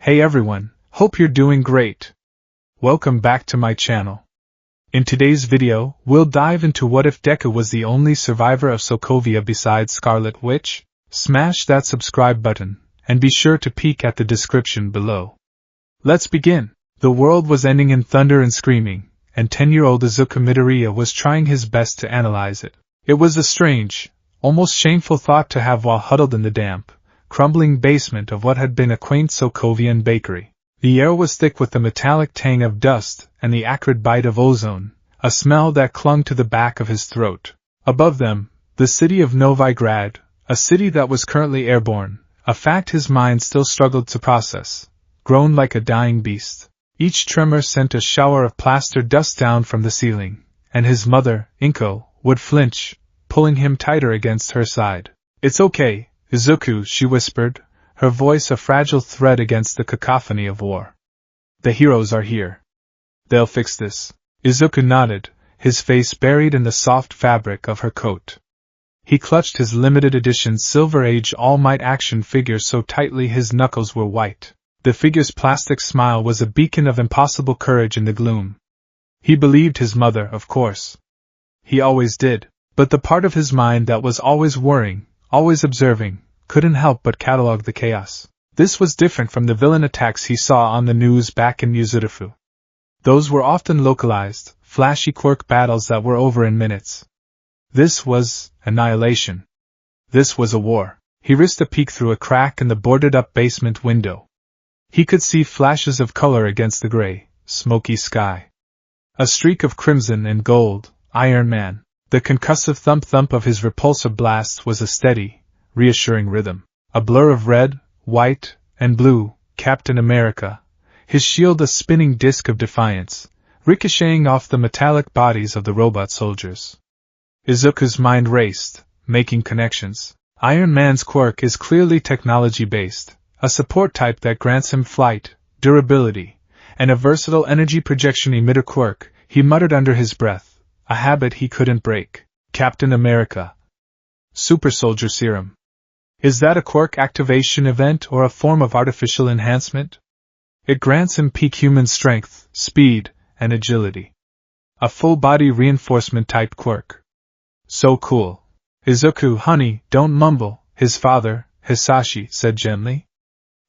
Hey everyone, hope you're doing great. Welcome back to my channel. In today's video, we'll dive into what if Deku was the only survivor of Sokovia besides Scarlet Witch? Smash that subscribe button, and be sure to peek at the description below. Let's begin. The world was ending in thunder and screaming, and 10-year-old Izuku Midoriya was trying his best to analyze it. It was a strange, almost shameful thought to have while huddled in the damp, crumbling basement of what had been a quaint Sokovian bakery. The air was thick with the metallic tang of dust and the acrid bite of ozone, a smell that clung to the back of his throat. Above them, the city of Novigrad, a city that was currently airborne, a fact his mind still struggled to process, groaned like a dying beast. Each tremor sent a shower of plaster dust down from the ceiling, and his mother, Inko, would flinch, pulling him tighter against her side. "It's okay, Izuku," she whispered, her voice a fragile thread against the cacophony of war. "The heroes are here. They'll fix this." Izuku nodded, his face buried in the soft fabric of her coat. He clutched his limited edition Silver Age All Might action figure so tightly his knuckles were white. The figure's plastic smile was a beacon of impossible courage in the gloom. He believed his mother, of course. He always did, but the part of his mind that was always worrying, always observing, couldn't help but catalog the chaos. This was different from the villain attacks he saw on the news back in Yuzurifu. Those were often localized, flashy quirk battles that were over in minutes. This was annihilation. This was a war. He risked a peek through a crack in the boarded-up basement window. He could see flashes of color against the gray, smoky sky. A streak of crimson and gold, Iron Man. The concussive thump-thump of his repulsor blasts was a steady, reassuring rhythm. A blur of red, white, and blue, Captain America, his shield a spinning disk of defiance, ricocheting off the metallic bodies of the robot soldiers. Izuku's mind raced, making connections. Iron Man's quirk is clearly technology-based, a support type that grants him flight, durability, and a versatile energy projection emitter quirk, he muttered under his breath. A habit he couldn't break. Captain America. Super Soldier Serum. Is that a quirk activation event or a form of artificial enhancement? It grants him peak human strength, speed, and agility. A full-body reinforcement type quirk. So cool. "Izuku, honey, don't mumble," his father, Hisashi, said gently.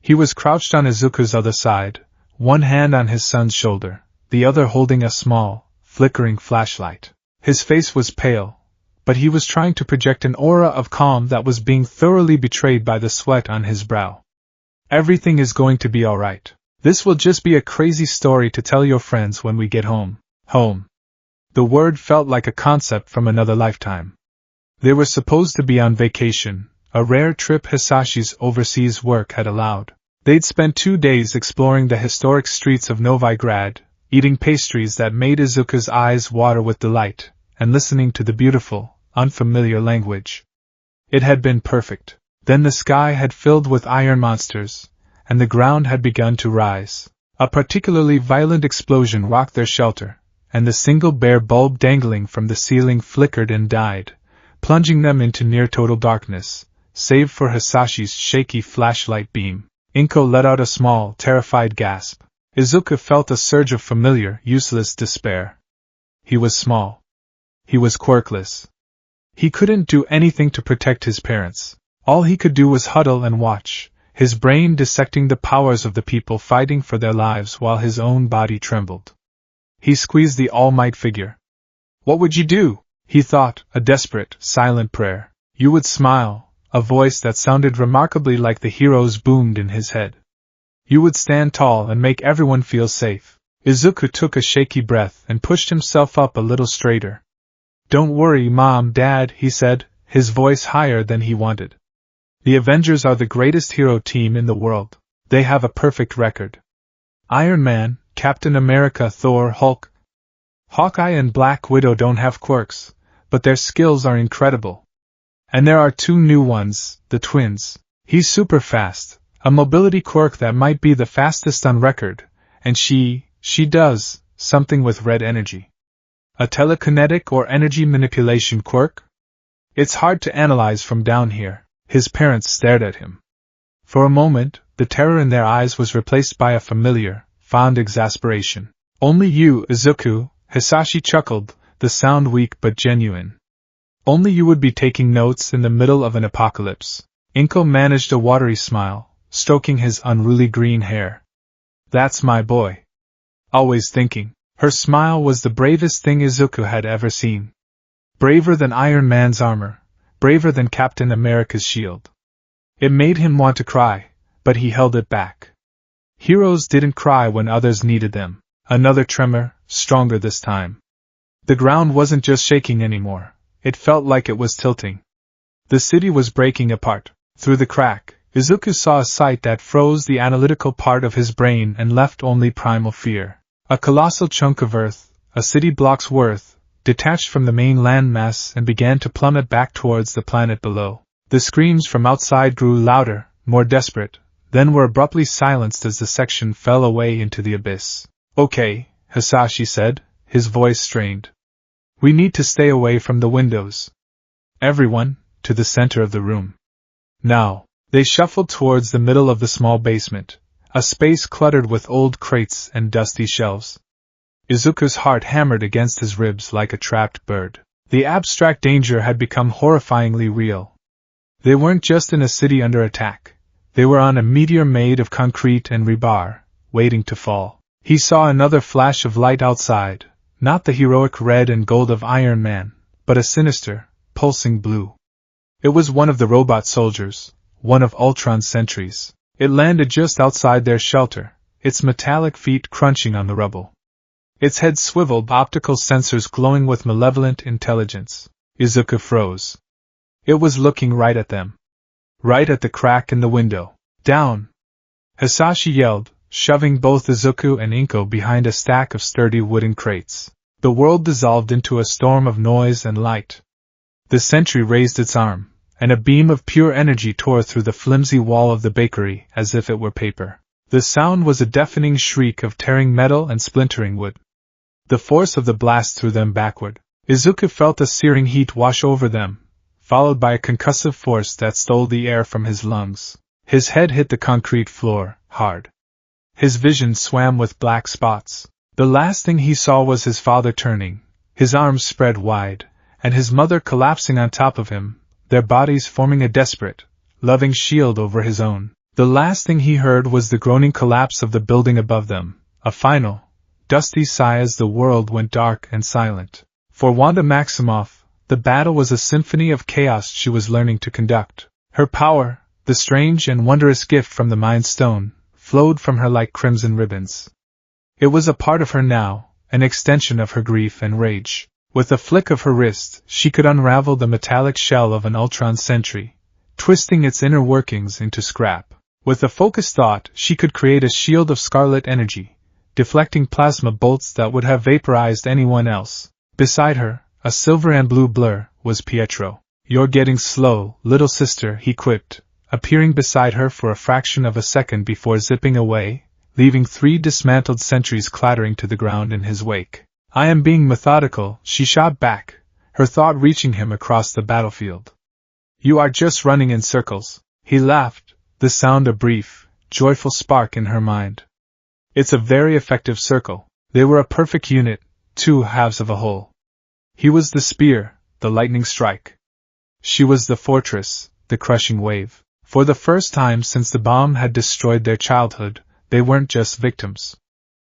He was crouched on Izuku's other side, one hand on his son's shoulder, the other holding a small, flickering flashlight. His face was pale, but he was trying to project an aura of calm that was being thoroughly betrayed by the sweat on his brow. "Everything is going to be alright. This will just be a crazy story to tell your friends when we get home." Home. The word felt like a concept from another lifetime. They were supposed to be on vacation, a rare trip Hisashi's overseas work had allowed. They'd spent 2 days exploring the historic streets of Novigrad, eating pastries that made Izuku's eyes water with delight, and listening to the beautiful, unfamiliar language. It had been perfect. Then the sky had filled with iron monsters, and the ground had begun to rise. A particularly violent explosion rocked their shelter, and the single bare bulb dangling from the ceiling flickered and died, plunging them into near-total darkness, save for Hisashi's shaky flashlight beam. Inko let out a small, terrified gasp. Izuku felt a surge of familiar, useless despair. He was small. He was quirkless. He couldn't do anything to protect his parents. All he could do was huddle and watch, his brain dissecting the powers of the people fighting for their lives while his own body trembled. He squeezed the All Might figure. "What would you do?" he thought, a desperate, silent prayer. "You would smile," a voice that sounded remarkably like the hero's boomed in his head. "You would stand tall and make everyone feel safe." Izuku took a shaky breath and pushed himself up a little straighter. "Don't worry, Mom, Dad," he said, his voice higher than he wanted. "The Avengers are the greatest hero team in the world. They have a perfect record. Iron Man, Captain America, Thor, Hulk, Hawkeye and Black Widow don't have quirks, but their skills are incredible. And there are 2 new ones, the twins. He's super fast. A mobility quirk that might be the fastest on record, and she does something with red energy. A telekinetic or energy manipulation quirk? It's hard to analyze from down here." His parents stared at him. For a moment, the terror in their eyes was replaced by a familiar, fond exasperation. Only you, Izuku, Hisashi chuckled, the sound weak but genuine. Only you would be taking notes in the middle of an apocalypse. Inko managed a watery smile, stroking his unruly green hair. That's my boy. Always thinking. Her smile was the bravest thing Izuku had ever seen. Braver than Iron Man's armor, braver than Captain America's shield. It made him want to cry, but he held it back. Heroes didn't cry when others needed them. Another tremor, stronger this time. The ground wasn't just shaking anymore, it felt like it was tilting. The city was breaking apart. Through the crack, Izuku saw a sight that froze the analytical part of his brain and left only primal fear. A colossal chunk of earth, a city block's worth, detached from the main landmass and began to plummet back towards the planet below. The screams from outside grew louder, more desperate, then were abruptly silenced as the section fell away into the abyss. Okay, Hisashi said, his voice strained. We need to stay away from the windows. Everyone, to the center of the room. Now, they shuffled towards the middle of the small basement, a space cluttered with old crates and dusty shelves. Izuku's heart hammered against his ribs like a trapped bird. The abstract danger had become horrifyingly real. They weren't just in a city under attack. They were on a meteor made of concrete and rebar, waiting to fall. He saw another flash of light outside, not the heroic red and gold of Iron Man, but a sinister, pulsing blue. It was one of the robot soldiers, one of Ultron's sentries. It landed just outside their shelter, its metallic feet crunching on the rubble. Its head swiveled, optical sensors glowing with malevolent intelligence. Izuku froze. It was looking right at them. Right at the crack in the window. Down! Hisashi yelled, shoving both Izuku and Inko behind a stack of sturdy wooden crates. The world dissolved into a storm of noise and light. The sentry raised its arm, and a beam of pure energy tore through the flimsy wall of the bakery as if it were paper. The sound was a deafening shriek of tearing metal and splintering wood. The force of the blast threw them backward. Izuku felt a searing heat wash over them, followed by a concussive force that stole the air from his lungs. His head hit the concrete floor, hard. His vision swam with black spots. The last thing he saw was his father turning, his arms spread wide, and his mother collapsing on top of him, their bodies forming a desperate, loving shield over his own. The last thing he heard was the groaning collapse of the building above them, a final, dusty sigh as the world went dark and silent. For Wanda Maximoff, the battle was a symphony of chaos she was learning to conduct. Her power, the strange and wondrous gift from the Mind Stone, flowed from her like crimson ribbons. It was a part of her now, an extension of her grief and rage. With a flick of her wrist, she could unravel the metallic shell of an Ultron sentry, twisting its inner workings into scrap. With a focused thought, she could create a shield of scarlet energy, deflecting plasma bolts that would have vaporized anyone else. Beside her, a silver and blue blur, was Pietro. You're getting slow, little sister, he quipped, appearing beside her for a fraction of a second before zipping away, leaving 3 dismantled sentries clattering to the ground in his wake. I am being methodical, she shot back, her thought reaching him across the battlefield. You are just running in circles. He laughed, the sound a brief, joyful spark in her mind. It's a very effective circle. They were a perfect unit, 2 halves of a whole. He was the spear, the lightning strike. She was the fortress, the crushing wave. For the first time since the bomb had destroyed their childhood, they weren't just victims.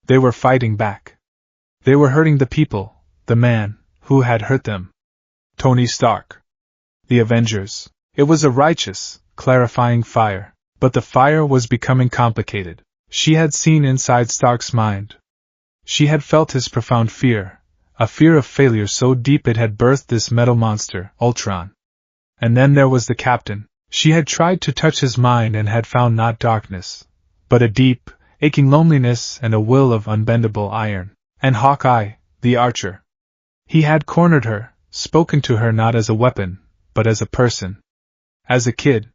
They were fighting back. They were hurting the people, the man, who had hurt them. Tony Stark. The Avengers. It was a righteous, clarifying fire. But the fire was becoming complicated. She had seen inside Stark's mind. She had felt his profound fear, a fear of failure so deep it had birthed this metal monster, Ultron. And then there was the captain. She had tried to touch his mind and had found not darkness, but a deep, aching loneliness and a will of unbendable iron. And Hawkeye, the archer. He had cornered her, spoken to her not as a weapon, but as a person. As a kid.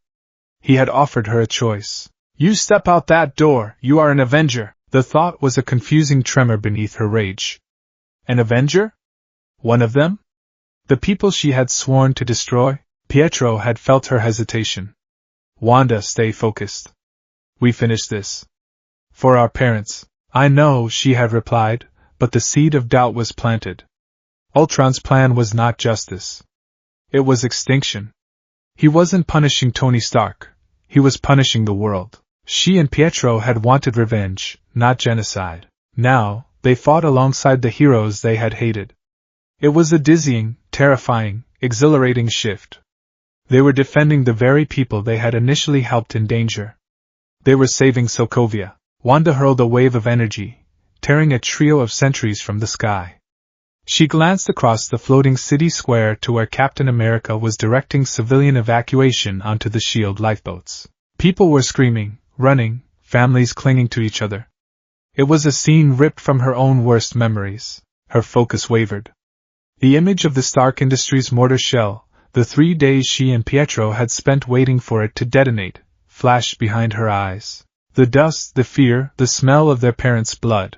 He had offered her a choice. You step out that door, you are an Avenger. The thought was a confusing tremor beneath her rage. An Avenger? One of them? The people she had sworn to destroy? Pietro had felt her hesitation. Wanda, stay focused. We finish this. For our parents. I know, she had replied, but the seed of doubt was planted. Ultron's plan was not justice. It was extinction. He wasn't punishing Tony Stark. He was punishing the world. She and Pietro had wanted revenge, not genocide. Now, they fought alongside the heroes they had hated. It was a dizzying, terrifying, exhilarating shift. They were defending the very people they had initially helped in danger. They were saving Sokovia. Wanda hurled a wave of energy, tearing a trio of sentries from the sky. She glanced across the floating city square to where Captain America was directing civilian evacuation onto the SHIELD lifeboats. People were screaming, running, families clinging to each other. It was a scene ripped from her own worst memories. Her focus wavered. The image of the Stark Industries mortar shell, the 3 days she and Pietro had spent waiting for it to detonate, flashed behind her eyes. The dust, the fear, the smell of their parents' blood.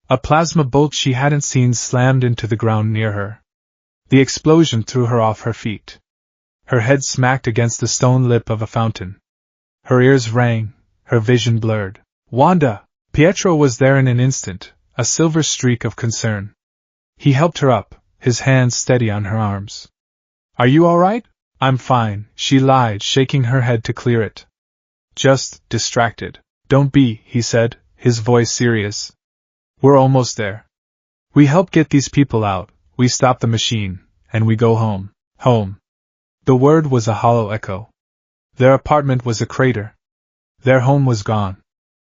A plasma bolt she hadn't seen slammed into the ground near her. The explosion threw her off her feet. Her head smacked against the stone lip of a fountain. Her ears rang, her vision blurred. Wanda! Pietro was there in an instant, a silver streak of concern. He helped her up, his hands steady on her arms. Are you all right? I'm fine, she lied, shaking her head to clear it. Just distracted. Don't be, he said, his voice serious. We're almost there. We help get these people out, we stop the machine, and we go home. Home. The word was a hollow echo. Their apartment was a crater. Their home was gone.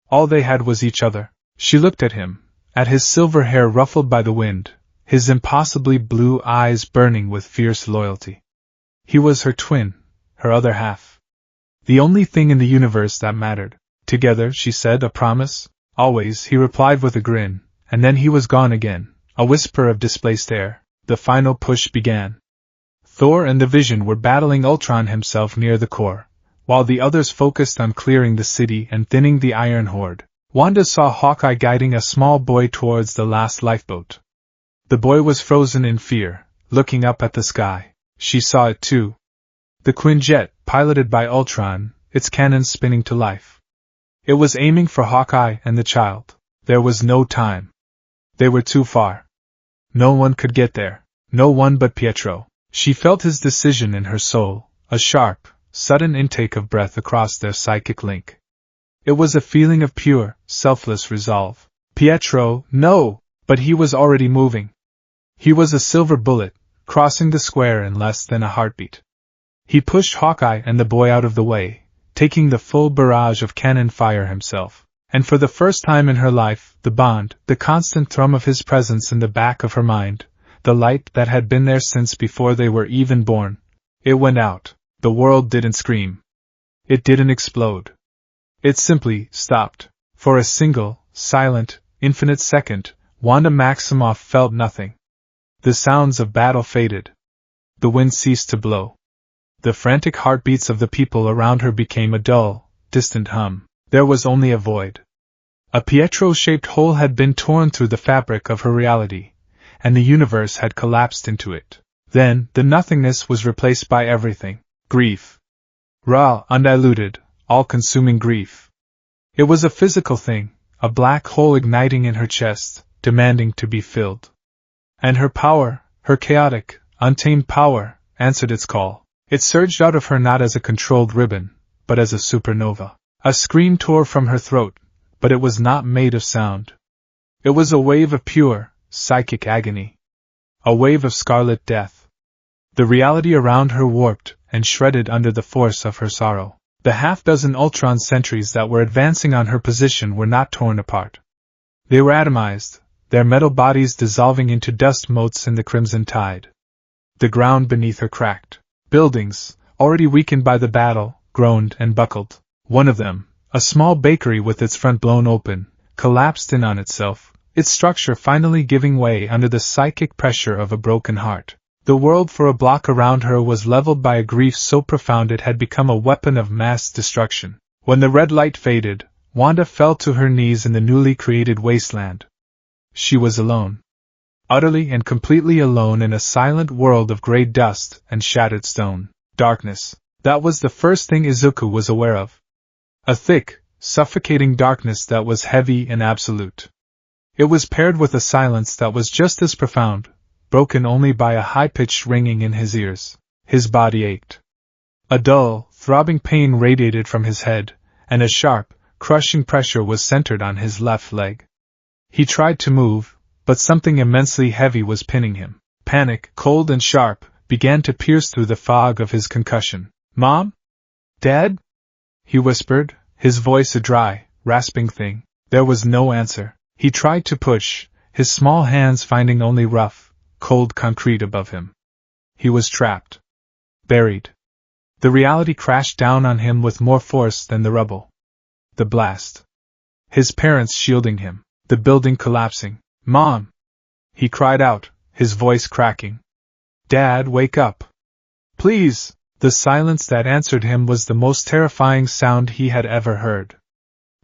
All they had was each other. She looked at him, at his silver hair ruffled by the wind, his impossibly blue eyes burning with fierce loyalty. He was her twin, her other half. The only thing in the universe that mattered. Together, she said, a promise? Always, he replied with a grin, and then he was gone again, a whisper of displaced air. The final push began. Thor and the Vision were battling Ultron himself near the core, while the others focused on clearing the city and thinning the Iron Horde. Wanda saw Hawkeye guiding a small boy towards the last lifeboat. The boy was frozen in fear, looking up at the sky. She saw it too. The Quinjet, piloted by Ultron, its cannons spinning to life. It was aiming for Hawkeye and the child. There was no time. They were too far. No one could get there. No one but Pietro. She felt his decision in her soul, a sharp, sudden intake of breath across their psychic link. It was a feeling of pure, selfless resolve. Pietro, no! But he was already moving. He was a silver bullet, crossing the square in less than a heartbeat. He pushed Hawkeye and the boy out of the way, taking the full barrage of cannon fire himself, and for the first time in her life, the bond, the constant thrum of his presence in the back of her mind, the light that had been there since before they were even born, it went out. The world didn't scream. It didn't explode. It simply stopped. For a single, silent, infinite second, Wanda Maximoff felt nothing. The sounds of battle faded. The wind ceased to blow. The frantic heartbeats of the people around her became a dull, distant hum. There was only a void. A Pietro-shaped hole had been torn through the fabric of her reality, and the universe had collapsed into it. Then, the nothingness was replaced by everything. Grief. Raw, undiluted, all-consuming grief. It was a physical thing, a black hole igniting in her chest, demanding to be filled. And her power, her chaotic, untamed power, answered its call. It surged out of her not as a controlled ribbon, but as a supernova. A scream tore from her throat, but it was not made of sound. It was a wave of pure, psychic agony. A wave of scarlet death. The reality around her warped and shredded under the force of her sorrow. The half-dozen Ultron sentries that were advancing on her position were not torn apart. They were atomized, their metal bodies dissolving into dust motes in the crimson tide. The ground beneath her cracked. Buildings, already weakened by the battle, groaned and buckled. One of them, a small bakery with its front blown open, collapsed in on itself, its structure finally giving way under the psychic pressure of a broken heart. The world for a block around her was leveled by a grief so profound it had become a weapon of mass destruction. When the red light faded, Wanda fell to her knees in the newly created wasteland. She was alone. Utterly and completely alone in a silent world of gray dust and shattered stone. Darkness. That was the first thing Izuku was aware of. A thick, suffocating darkness that was heavy and absolute. It was paired with a silence that was just as profound, broken only by a high-pitched ringing in his ears. His body ached. A dull, throbbing pain radiated from his head, and a sharp, crushing pressure was centered on his left leg. He tried to move, but something immensely heavy was pinning him. Panic, cold and sharp, began to pierce through the fog of his concussion. "Mom? Dad?" he whispered, his voice a dry, rasping thing. There was no answer. He tried to push, his small hands finding only rough, cold concrete above him. He was trapped. Buried. The reality crashed down on him with more force than the rubble. The blast. His parents shielding him. The building collapsing. "Mom!" he cried out, his voice cracking. "Dad, wake up! Please!" The silence that answered him was the most terrifying sound he had ever heard.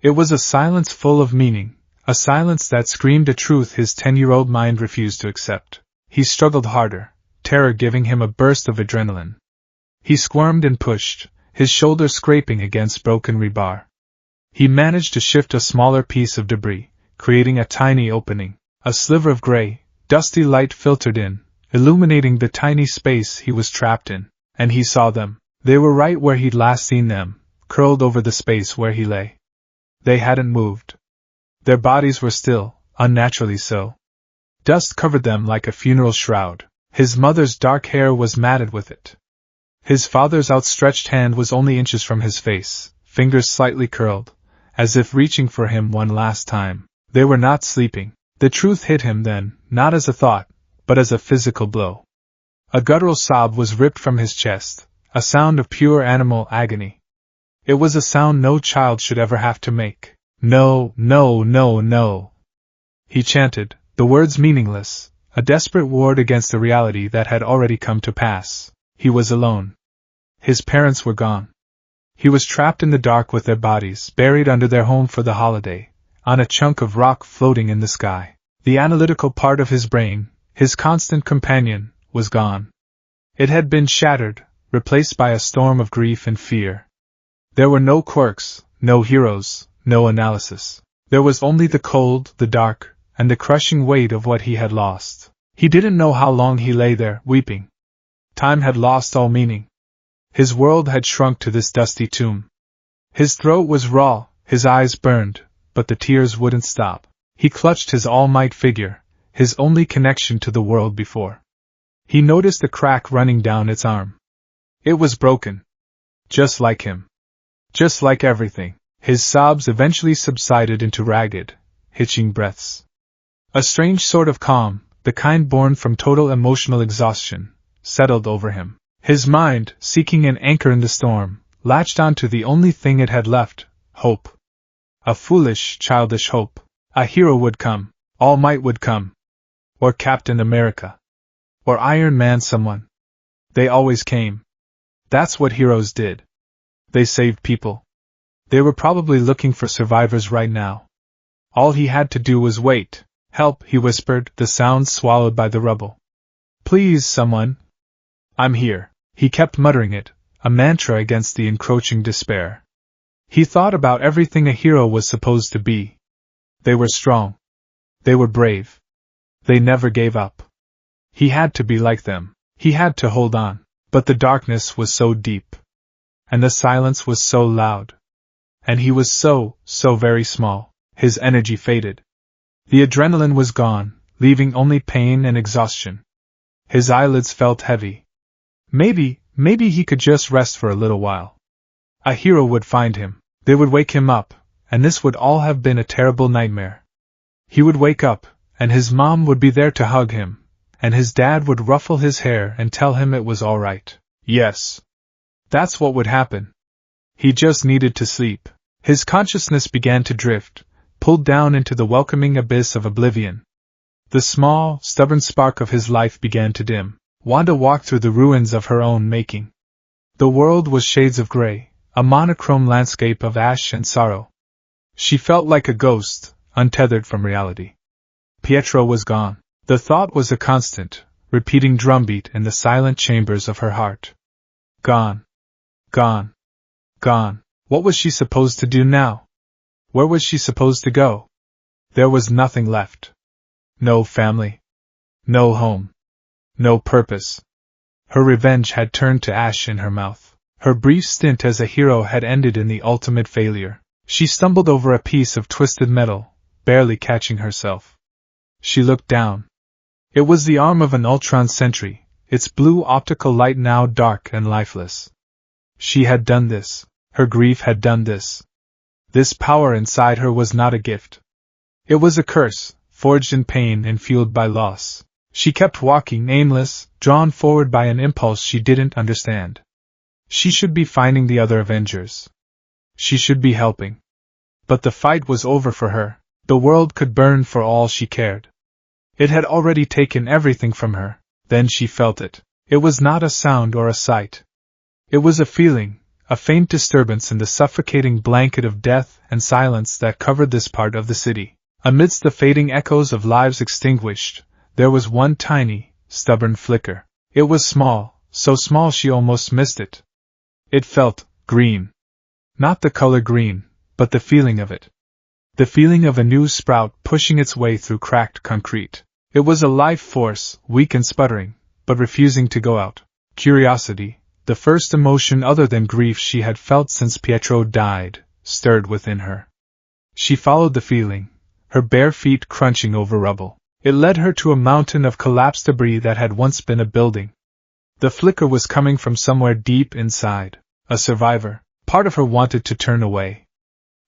It was a silence full of meaning, a silence that screamed a truth his 10-year-old mind refused to accept. He struggled harder, terror giving him a burst of adrenaline. He squirmed and pushed, his shoulder scraping against broken rebar. He managed to shift a smaller piece of debris, creating a tiny opening. A sliver of gray, dusty light filtered in, illuminating the tiny space he was trapped in. And he saw them. They were right where he'd last seen them, curled over the space where he lay. They hadn't moved. Their bodies were still, unnaturally so. Dust covered them like a funeral shroud. His mother's dark hair was matted with it. His father's outstretched hand was only inches from his face, fingers slightly curled, as if reaching for him one last time. They were not sleeping. The truth hit him then, not as a thought, but as a physical blow. A guttural sob was ripped from his chest, a sound of pure animal agony. It was a sound no child should ever have to make. "No, no, no, no," he chanted, the words meaningless, a desperate ward against the reality that had already come to pass. He was alone. His parents were gone. He was trapped in the dark with their bodies buried under their home for the holiday, on a chunk of rock floating in the sky. The analytical part of his brain, his constant companion, was gone. It had been shattered, replaced by a storm of grief and fear. There were no quirks, no heroes, no analysis. There was only the cold, the dark, and the crushing weight of what he had lost. He didn't know how long he lay there, weeping. Time had lost all meaning. His world had shrunk to this dusty tomb. His throat was raw, his eyes burned, but the tears wouldn't stop. He clutched his all-might figure, his only connection to the world before. He noticed a crack running down its arm. It was broken. Just like him. Just like everything. His sobs eventually subsided into ragged, hitching breaths. A strange sort of calm, the kind born from total emotional exhaustion, settled over him. His mind, seeking an anchor in the storm, latched onto the only thing it had left, hope. A foolish, childish hope. A hero would come. All Might would come. Or Captain America. Or Iron Man someone. They always came. That's what heroes did. They saved people. They were probably looking for survivors right now. All he had to do was wait. "Help," he whispered, the sound swallowed by the rubble. "Please, someone. I'm here." He kept muttering it, a mantra against the encroaching despair. He thought about everything a hero was supposed to be. They were strong. They were brave. They never gave up. He had to be like them. He had to hold on. But the darkness was so deep. And the silence was so loud. And he was so very small. His energy faded. The adrenaline was gone, leaving only pain and exhaustion. His eyelids felt heavy. Maybe he could just rest for a little while. A hero would find him. They would wake him up, and this would all have been a terrible nightmare. He would wake up, and his mom would be there to hug him, and his dad would ruffle his hair and tell him it was all right. Yes. That's what would happen. He just needed to sleep. His consciousness began to drift, pulled down into the welcoming abyss of oblivion. The small, stubborn spark of his life began to dim. Wanda walked through the ruins of her own making. The world was shades of gray, a monochrome landscape of ash and sorrow. She felt like a ghost, untethered from reality. Pietro was gone. The thought was a constant, repeating drumbeat in the silent chambers of her heart. Gone. Gone. Gone. What was she supposed to do now? Where was she supposed to go? There was nothing left. No family. No home. No purpose. Her revenge had turned to ash in her mouth. Her brief stint as a hero had ended in the ultimate failure. She stumbled over a piece of twisted metal, barely catching herself. She looked down. It was the arm of an Ultron sentry, its blue optical light now dark and lifeless. She had done this. Her grief had done this. This power inside her was not a gift. It was a curse, forged in pain and fueled by loss. She kept walking, aimless, drawn forward by an impulse she didn't understand. She should be finding the other Avengers. She should be helping. But the fight was over for her. The world could burn for all she cared. It had already taken everything from her. Then she felt it. It was not a sound or a sight. It was a feeling, a faint disturbance in the suffocating blanket of death and silence that covered this part of the city. Amidst the fading echoes of lives extinguished, there was one tiny, stubborn flicker. It was small, so small she almost missed it. It felt green. Not the color green, but the feeling of it. The feeling of a new sprout pushing its way through cracked concrete. It was a life force, weak and sputtering, but refusing to go out. Curiosity, the first emotion other than grief she had felt since Pietro died, stirred within her. She followed the feeling, her bare feet crunching over rubble. It led her to a mountain of collapsed debris that had once been a building. The flicker was coming from somewhere deep inside. A survivor. Part of her wanted to turn away.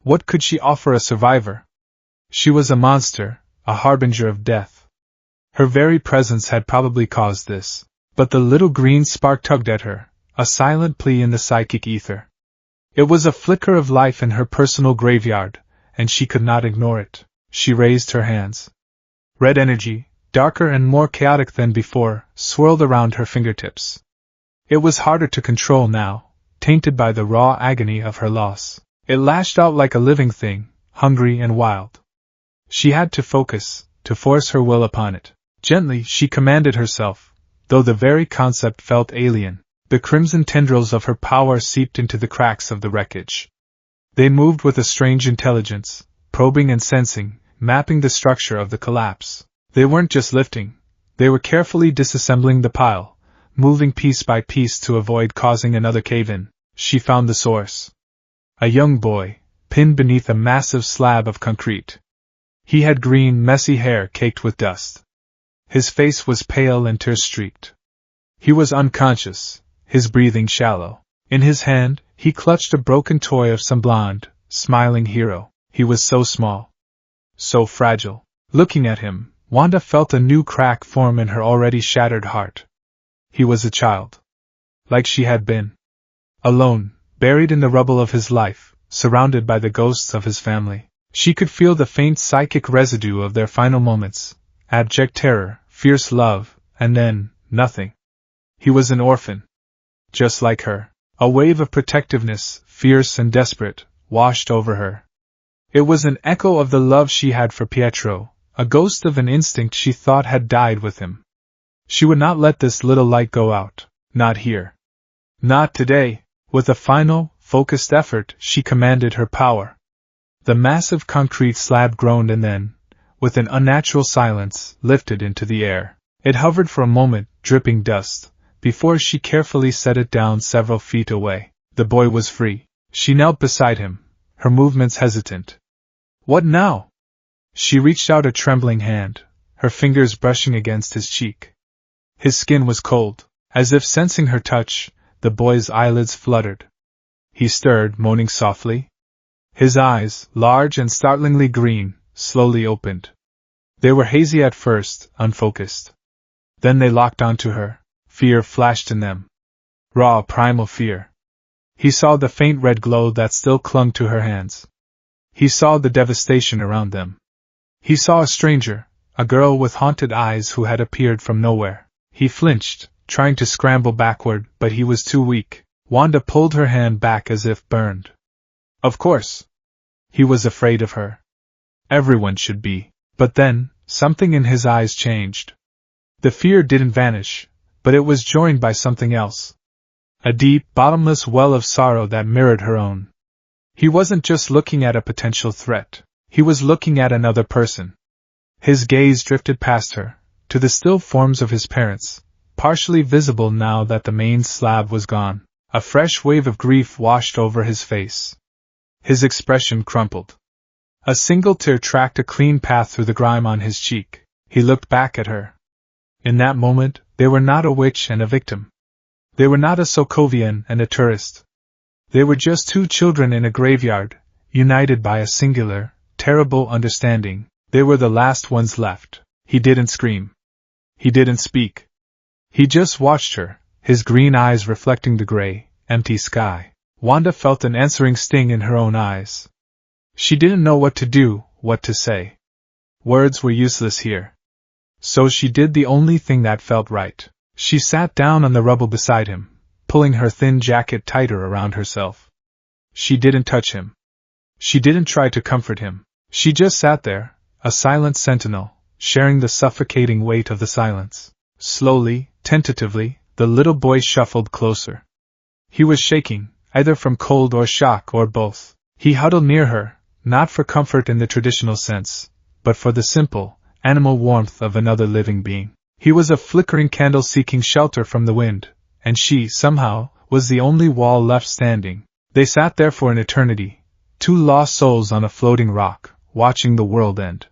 What could she offer a survivor? She was a monster, a harbinger of death. Her very presence had probably caused this. But the little green spark tugged at her, a silent plea in the psychic ether. It was a flicker of life in her personal graveyard, and she could not ignore it. She raised her hands. Red energy, darker and more chaotic than before, swirled around her fingertips. It was harder to control now, tainted by the raw agony of her loss. It lashed out like a living thing, hungry and wild. She had to focus, to force her will upon it. Gently, she commanded herself, though the very concept felt alien. The crimson tendrils of her power seeped into the cracks of the wreckage. They moved with a strange intelligence, probing and sensing, mapping the structure of the collapse. They weren't just lifting, they were carefully disassembling the pile, moving piece by piece to avoid causing another cave-in. She found the source. A young boy, pinned beneath a massive slab of concrete. He had green, messy hair caked with dust. His face was pale and tear-streaked. He was unconscious, his breathing shallow. In his hand, he clutched a broken toy of some blonde, smiling hero. He was so small. So fragile. Looking at him, Wanda felt a new crack form in her already shattered heart. He was a child. Like she had been. Alone, buried in the rubble of his life, surrounded by the ghosts of his family. She could feel the faint psychic residue of their final moments, abject terror, fierce love, and then, nothing. He was an orphan. Just like her. A wave of protectiveness, fierce and desperate, washed over her. It was an echo of the love she had for Pietro, a ghost of an instinct she thought had died with him. She would not let this little light go out. Not here. Not today. With a final, focused effort, she commanded her power. The massive concrete slab groaned and then, with an unnatural silence, lifted into the air. It hovered for a moment, dripping dust, before she carefully set it down several feet away. The boy was free. She knelt beside him, her movements hesitant. What now? She reached out a trembling hand, her fingers brushing against his cheek. His skin was cold. As if sensing her touch, the boy's eyelids fluttered. He stirred, moaning softly. His eyes, large and startlingly green, slowly opened. They were hazy at first, unfocused. Then they locked onto her. Fear flashed in them. Raw, primal fear. He saw the faint red glow that still clung to her hands. He saw the devastation around them. He saw a stranger, a girl with haunted eyes who had appeared from nowhere. He flinched, trying to scramble backward, but he was too weak. Wanda pulled her hand back as if burned. Of course. He was afraid of her. Everyone should be. But then, something in his eyes changed. The fear didn't vanish, but it was joined by something else. A deep, bottomless well of sorrow that mirrored her own. He wasn't just looking at a potential threat, he was looking at another person. His gaze drifted past her, to the still forms of his parents, partially visible now that the main slab was gone. A fresh wave of grief washed over his face. His expression crumpled. A single tear tracked a clean path through the grime on his cheek. He looked back at her. In that moment, they were not a witch and a victim. They were not a Sokovian and a tourist. They were just two children in a graveyard, united by a singular, terrible understanding. They were the last ones left. He didn't scream. He didn't speak. He just watched her, his green eyes reflecting the gray, empty sky. Wanda felt an answering sting in her own eyes. She didn't know what to do, what to say. Words were useless here. So she did the only thing that felt right. She sat down on the rubble beside him, pulling her thin jacket tighter around herself. She didn't touch him. She didn't try to comfort him. She just sat there, a silent sentinel, sharing the suffocating weight of the silence. Slowly, tentatively, the little boy shuffled closer. He was shaking, either from cold or shock or both. He huddled near her, not for comfort in the traditional sense, but for the simple, animal warmth of another living being. He was a flickering candle seeking shelter from the wind, and she, somehow, was the only wall left standing. They sat there for an eternity, two lost souls on a floating rock, watching the world end.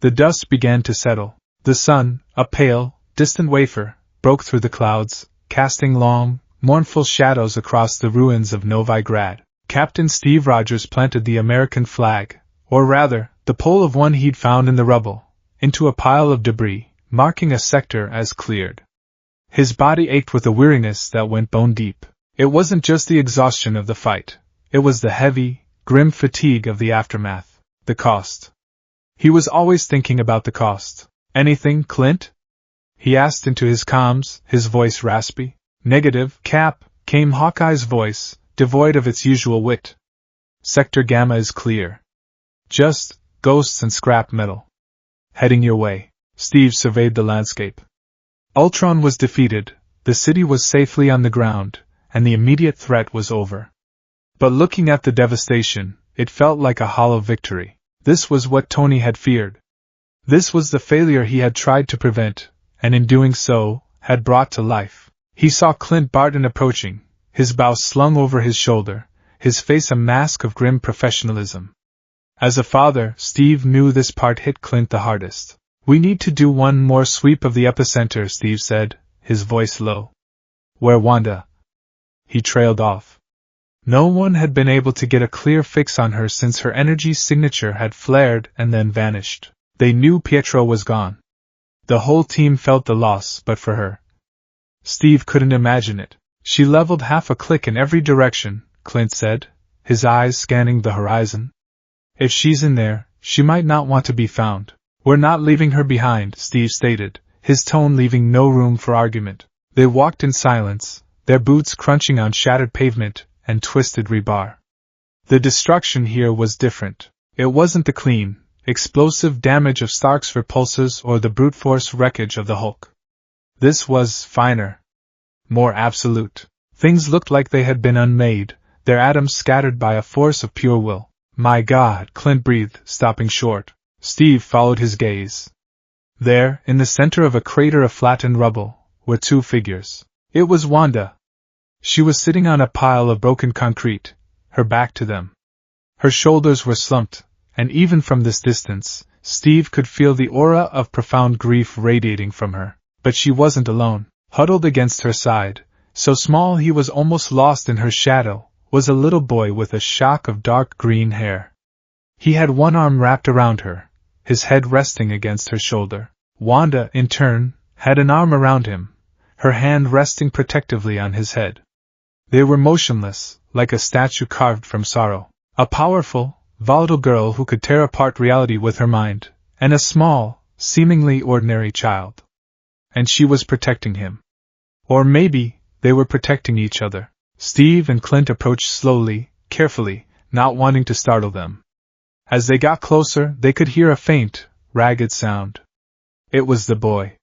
The dust began to settle. The sun, a pale, distant wafer, broke through the clouds, casting long, mournful shadows across the ruins of Novi Grad. Captain Steve Rogers planted the American flag, or rather, the pole of one he'd found in the rubble, into a pile of debris, marking a sector as cleared. His body ached with a weariness that went bone deep. It wasn't just the exhaustion of the fight, it was the heavy, grim fatigue of the aftermath, the cost. He was always thinking about the cost. Anything, Clint? He asked into his comms, his voice raspy. Negative, Cap, came Hawkeye's voice, devoid of its usual wit. Sector Gamma is clear. Just ghosts and scrap metal. Heading your way. Steve surveyed the landscape. Ultron was defeated, the city was safely on the ground, and the immediate threat was over. But looking at the devastation, it felt like a hollow victory. This was what Tony had feared. This was the failure he had tried to prevent, and in doing so, had brought to life. He saw Clint Barton approaching, his bow slung over his shoulder, his face a mask of grim professionalism. As a father, Steve knew this part hit Clint the hardest. We need to do one more sweep of the epicenter, Steve said, his voice low. Where Wanda? He trailed off. No one had been able to get a clear fix on her since her energy signature had flared and then vanished. They knew Pietro was gone. The whole team felt the loss, but for her, Steve couldn't imagine it. She leveled half a click in every direction, Clint said, his eyes scanning the horizon. If she's in there, she might not want to be found. We're not leaving her behind, Steve stated, his tone leaving no room for argument. They walked in silence, their boots crunching on shattered pavement and twisted rebar. The destruction here was different. It wasn't the clean, explosive damage of Stark's repulsors or the brute force wreckage of the Hulk. This was finer. More absolute. Things looked like they had been unmade, their atoms scattered by a force of pure will. My God, Clint breathed, stopping short. Steve followed his gaze. There, in the center of a crater of flattened rubble, were two figures. It was Wanda. She was sitting on a pile of broken concrete, her back to them. Her shoulders were slumped, and even from this distance, Steve could feel the aura of profound grief radiating from her. But she wasn't alone. Huddled against her side, so small he was almost lost in her shadow, was a little boy with a shock of dark green hair. He had one arm wrapped around her, his head resting against her shoulder. Wanda, in turn, had an arm around him, her hand resting protectively on his head. They were motionless, like a statue carved from sorrow. A powerful, volatile girl who could tear apart reality with her mind, and a small, seemingly ordinary child. And she was protecting him. Or maybe, they were protecting each other. Steve and Clint approached slowly, carefully, not wanting to startle them. As they got closer, they could hear a faint, ragged sound. It was the boy.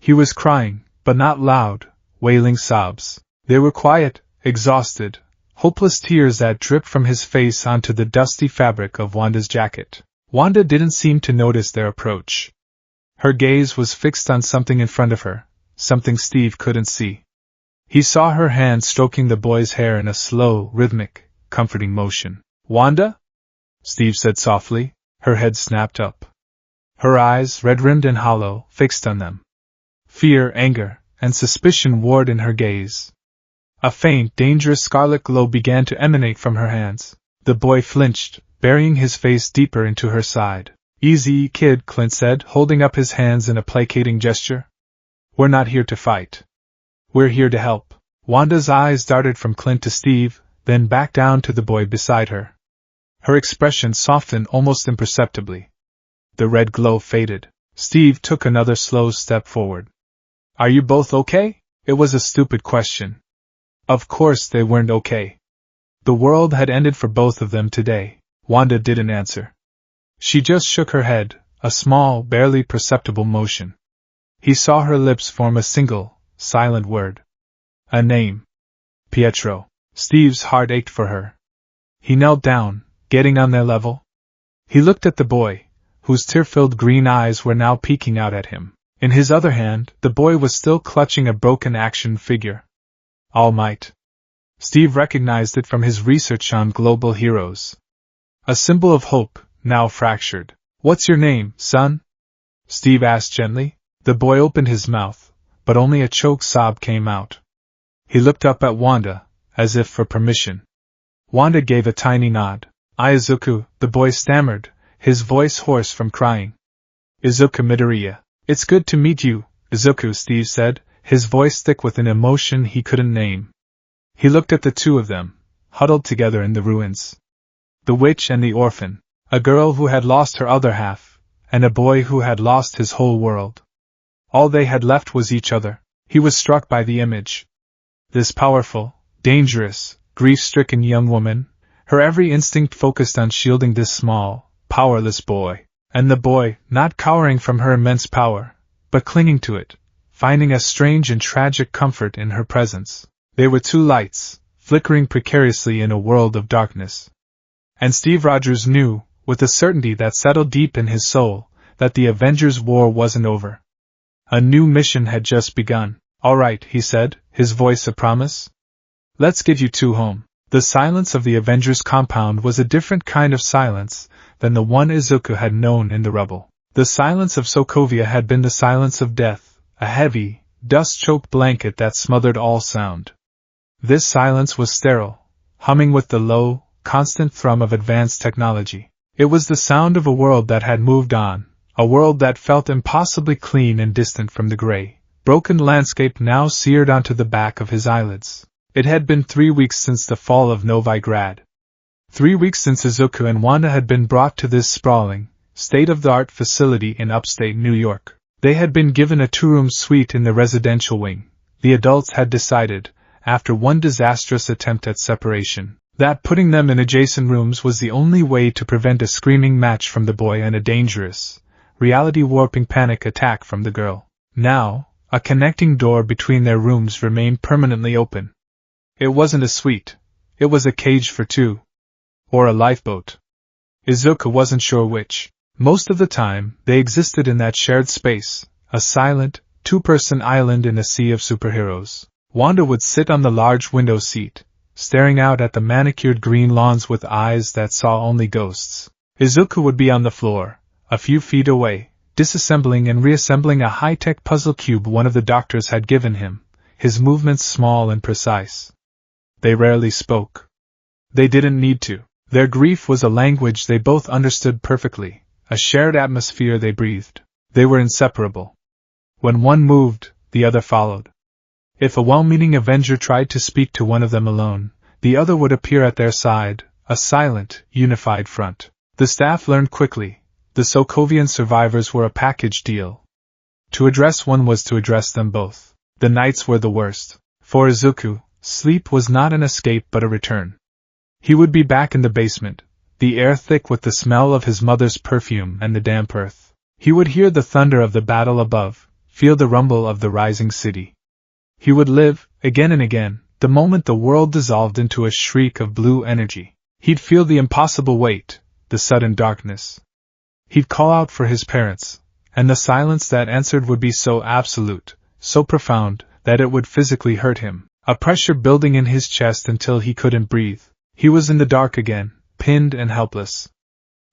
He was crying, but not loud, wailing sobs. They were quiet, exhausted, hopeless tears that dripped from his face onto the dusty fabric of Wanda's jacket. Wanda didn't seem to notice their approach. Her gaze was fixed on something in front of her, something Steve couldn't see. He saw her hand stroking the boy's hair in a slow, rhythmic, comforting motion. "Wanda?" Steve said softly. Her head snapped up. Her eyes, red-rimmed and hollow, fixed on them. Fear, anger, and suspicion warred in her gaze. A faint, dangerous scarlet glow began to emanate from her hands. The boy flinched, burying his face deeper into her side. "Easy, kid," Clint said, holding up his hands in a placating gesture. "We're not here to fight. We're here to help." Wanda's eyes darted from Clint to Steve, then back down to the boy beside her. Her expression softened almost imperceptibly. The red glow faded. Steve took another slow step forward. "Are you both okay?" It was a stupid question. Of course they weren't okay. The world had ended for both of them today. Wanda didn't answer. She just shook her head, a small, barely perceptible motion. He saw her lips form a single, silent word. A name. Pietro. Steve's heart ached for her. He knelt down, getting on their level. He looked at the boy, whose tear-filled green eyes were now peeking out at him. In his other hand, the boy was still clutching a broken action figure. All Might. Steve recognized it from his research on global heroes. A symbol of hope, now fractured. "What's your name, son?" Steve asked gently. The boy opened his mouth, but only a choked sob came out. He looked up at Wanda, as if for permission. Wanda gave a tiny nod. "Izuku," the boy stammered, his voice hoarse from crying. "Izuku Midoriya. It's good to meet you, Izuku," Steve said, his voice thick with an emotion he couldn't name. He looked at the two of them, huddled together in the ruins. The witch and the orphan, a girl who had lost her other half, and a boy who had lost his whole world. All they had left was each other. He was struck by the image. This powerful, dangerous, grief-stricken young woman, her every instinct focused on shielding this small, powerless boy. And the boy, not cowering from her immense power, but clinging to it, finding a strange and tragic comfort in her presence. They were two lights, flickering precariously in a world of darkness. And Steve Rogers knew, with a certainty that settled deep in his soul, that the Avengers' war wasn't over. A new mission had just begun. "All right," he said, his voice a promise. "Let's get you two home." The silence of the Avengers' compound was a different kind of silence than the one Izuku had known in the rubble. The silence of Sokovia had been the silence of death, a heavy, dust-choked blanket that smothered all sound. This silence was sterile, humming with the low, constant thrum of advanced technology. It was the sound of a world that had moved on, a world that felt impossibly clean and distant from the gray, broken landscape now seared onto the back of his eyelids. It had been 3 weeks since the fall of Novigrad. 3 weeks since Izuku and Wanda had been brought to this sprawling, state-of-the-art facility in upstate New York. They had been given a 2-room suite in the residential wing. The adults had decided, after one disastrous attempt at separation, that putting them in adjacent rooms was the only way to prevent a screaming match from the boy and a dangerous, reality-warping panic attack from the girl. Now, a connecting door between their rooms remained permanently open. It wasn't a suite. It was a cage for two. Or a lifeboat. Izuku wasn't sure which. Most of the time, they existed in that shared space, a silent, 2-person island in a sea of superheroes. Wanda would sit on the large window seat, staring out at the manicured green lawns with eyes that saw only ghosts. Izuku would be on the floor, a few feet away, disassembling and reassembling a high-tech puzzle cube one of the doctors had given him, his movements small and precise. They rarely spoke. They didn't need to. Their grief was a language they both understood perfectly, a shared atmosphere they breathed. They were inseparable. When one moved, the other followed. If a well-meaning Avenger tried to speak to one of them alone, the other would appear at their side, a silent, unified front. The staff learned quickly. The Sokovian survivors were a package deal. To address one was to address them both. The nights were the worst. For Izuku, sleep was not an escape but a return. He would be back in the basement, the air thick with the smell of his mother's perfume and the damp earth. He would hear the thunder of the battle above, feel the rumble of the rising city. He would live, again and again, The moment the world dissolved into a shriek of blue energy, he'd feel the impossible weight, the sudden darkness. He'd call out for his parents, and the silence that answered would be so absolute, so profound, that it would physically hurt him, a pressure building in his chest until he couldn't breathe. He was in the dark again, pinned and helpless.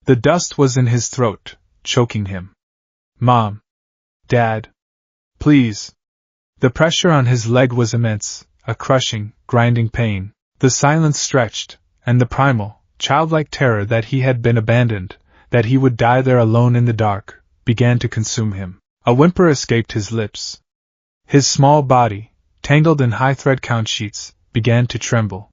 The dust was in his throat, choking him. Mom. Dad. Please. The pressure on his leg was immense, a crushing, grinding pain. The silence stretched, and the primal, childlike terror that he had been abandoned, that he would die there alone in the dark, began to consume him. A whimper escaped his lips. His small body, tangled in high thread count sheets, began to tremble.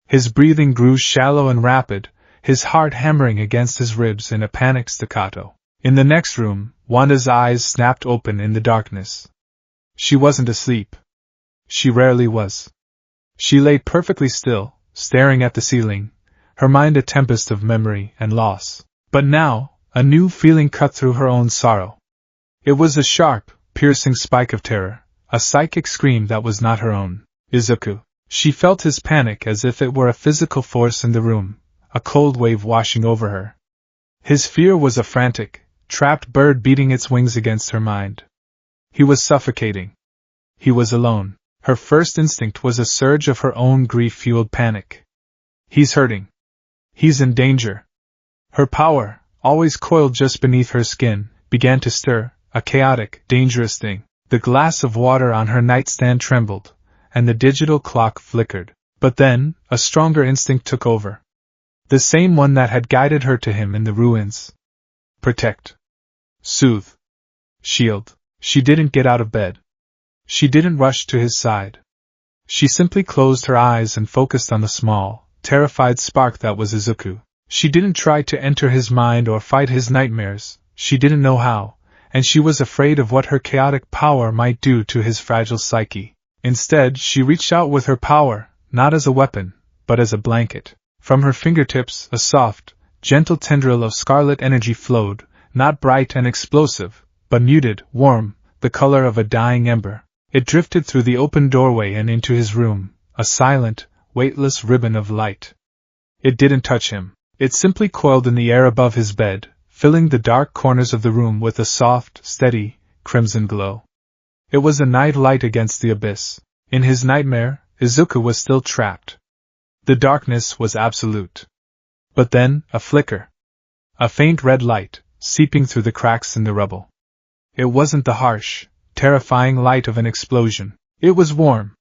His breathing grew shallow and rapid, his heart hammering against his ribs in a panicked staccato. In the next room, Wanda's eyes snapped open in the darkness. She wasn't asleep. She rarely was. She lay perfectly still, staring at the ceiling, her mind a tempest of memory and loss. But now, a new feeling cut through her own sorrow. It was a sharp, piercing spike of terror, a psychic scream that was not her own. Izuku. She felt his panic as if it were a physical force in the room, a cold wave washing over her. His fear was a frantic, trapped bird beating its wings against her mind. He was suffocating. He was alone. Her first instinct was a surge of her own grief-fueled panic. He's hurting. He's in danger. Her power, always coiled just beneath her skin, began to stir, a chaotic, dangerous thing. The glass of water on her nightstand trembled, and the digital clock flickered. But then, a stronger instinct took over. The same one that had guided her to him in the ruins. Protect. Soothe. Shield. She didn't get out of bed. She didn't rush to his side. She simply closed her eyes and focused on the small, terrified spark that was Izuku. She didn't try to enter his mind or fight his nightmares, she didn't know how, and she was afraid of what her chaotic power might do to his fragile psyche. Instead, she reached out with her power, not as a weapon, but as a blanket. From her fingertips, a soft, gentle tendril of scarlet energy flowed, not bright and explosive, but muted, warm, the color of a dying ember. It drifted through the open doorway and into his room, a silent, weightless ribbon of light. It didn't touch him. It simply coiled in the air above his bed, filling the dark corners of the room with a soft, steady, crimson glow. It was a night light against the abyss. In his nightmare, Izuku was still trapped. The darkness was absolute. But then, a flicker. A faint red light, seeping through the cracks in the rubble. It wasn't the harsh, terrifying light of an explosion. It was warm.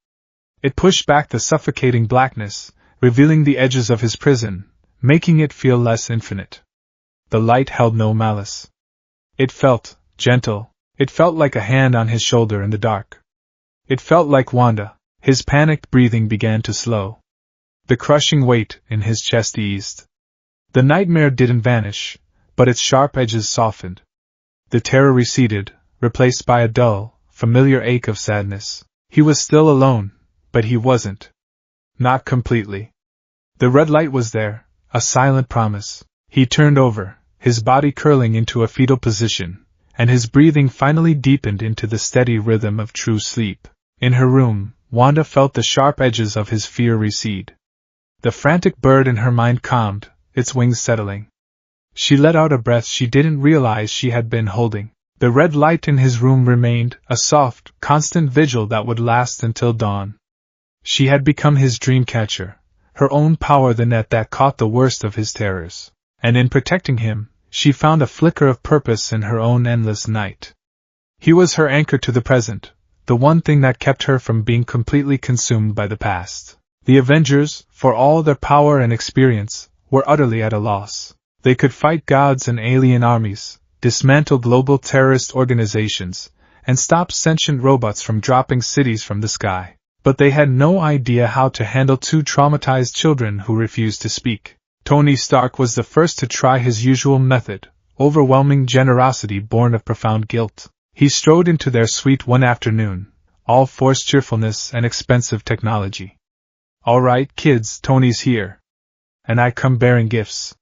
It pushed back the suffocating blackness, revealing the edges of his prison, making it feel less infinite. The light held no malice. It felt gentle. It felt like a hand on his shoulder in the dark. It felt like Wanda. His panicked breathing began to slow. The crushing weight in his chest eased. The nightmare didn't vanish, but its sharp edges softened. The terror receded, replaced by a dull, familiar ache of sadness. He was still alone, but he wasn't. Not completely. The red light was there, a silent promise. He turned over, his body curling into a fetal position, and his breathing finally deepened into the steady rhythm of true sleep. In her room, Wanda felt the sharp edges of his fear recede. The frantic bird in her mind calmed, its wings settling. She let out a breath she didn't realize she had been holding. The red light in his room remained, a soft, constant vigil that would last until dawn. She had become his dream catcher, her own power the net that caught the worst of his terrors. And in protecting him, she found a flicker of purpose in her own endless night. He was her anchor to the present, the one thing that kept her from being completely consumed by the past. The Avengers, for all their power and experience, were utterly at a loss. They could fight gods and alien armies, dismantle global terrorist organizations, and stop sentient robots from dropping cities from the sky. But they had no idea how to handle two traumatized children who refused to speak. Tony Stark was the first to try his usual method, overwhelming generosity born of profound guilt. He strode into their suite one afternoon, all forced cheerfulness and expensive technology. "All right, kids, Tony's here. And I come bearing gifts."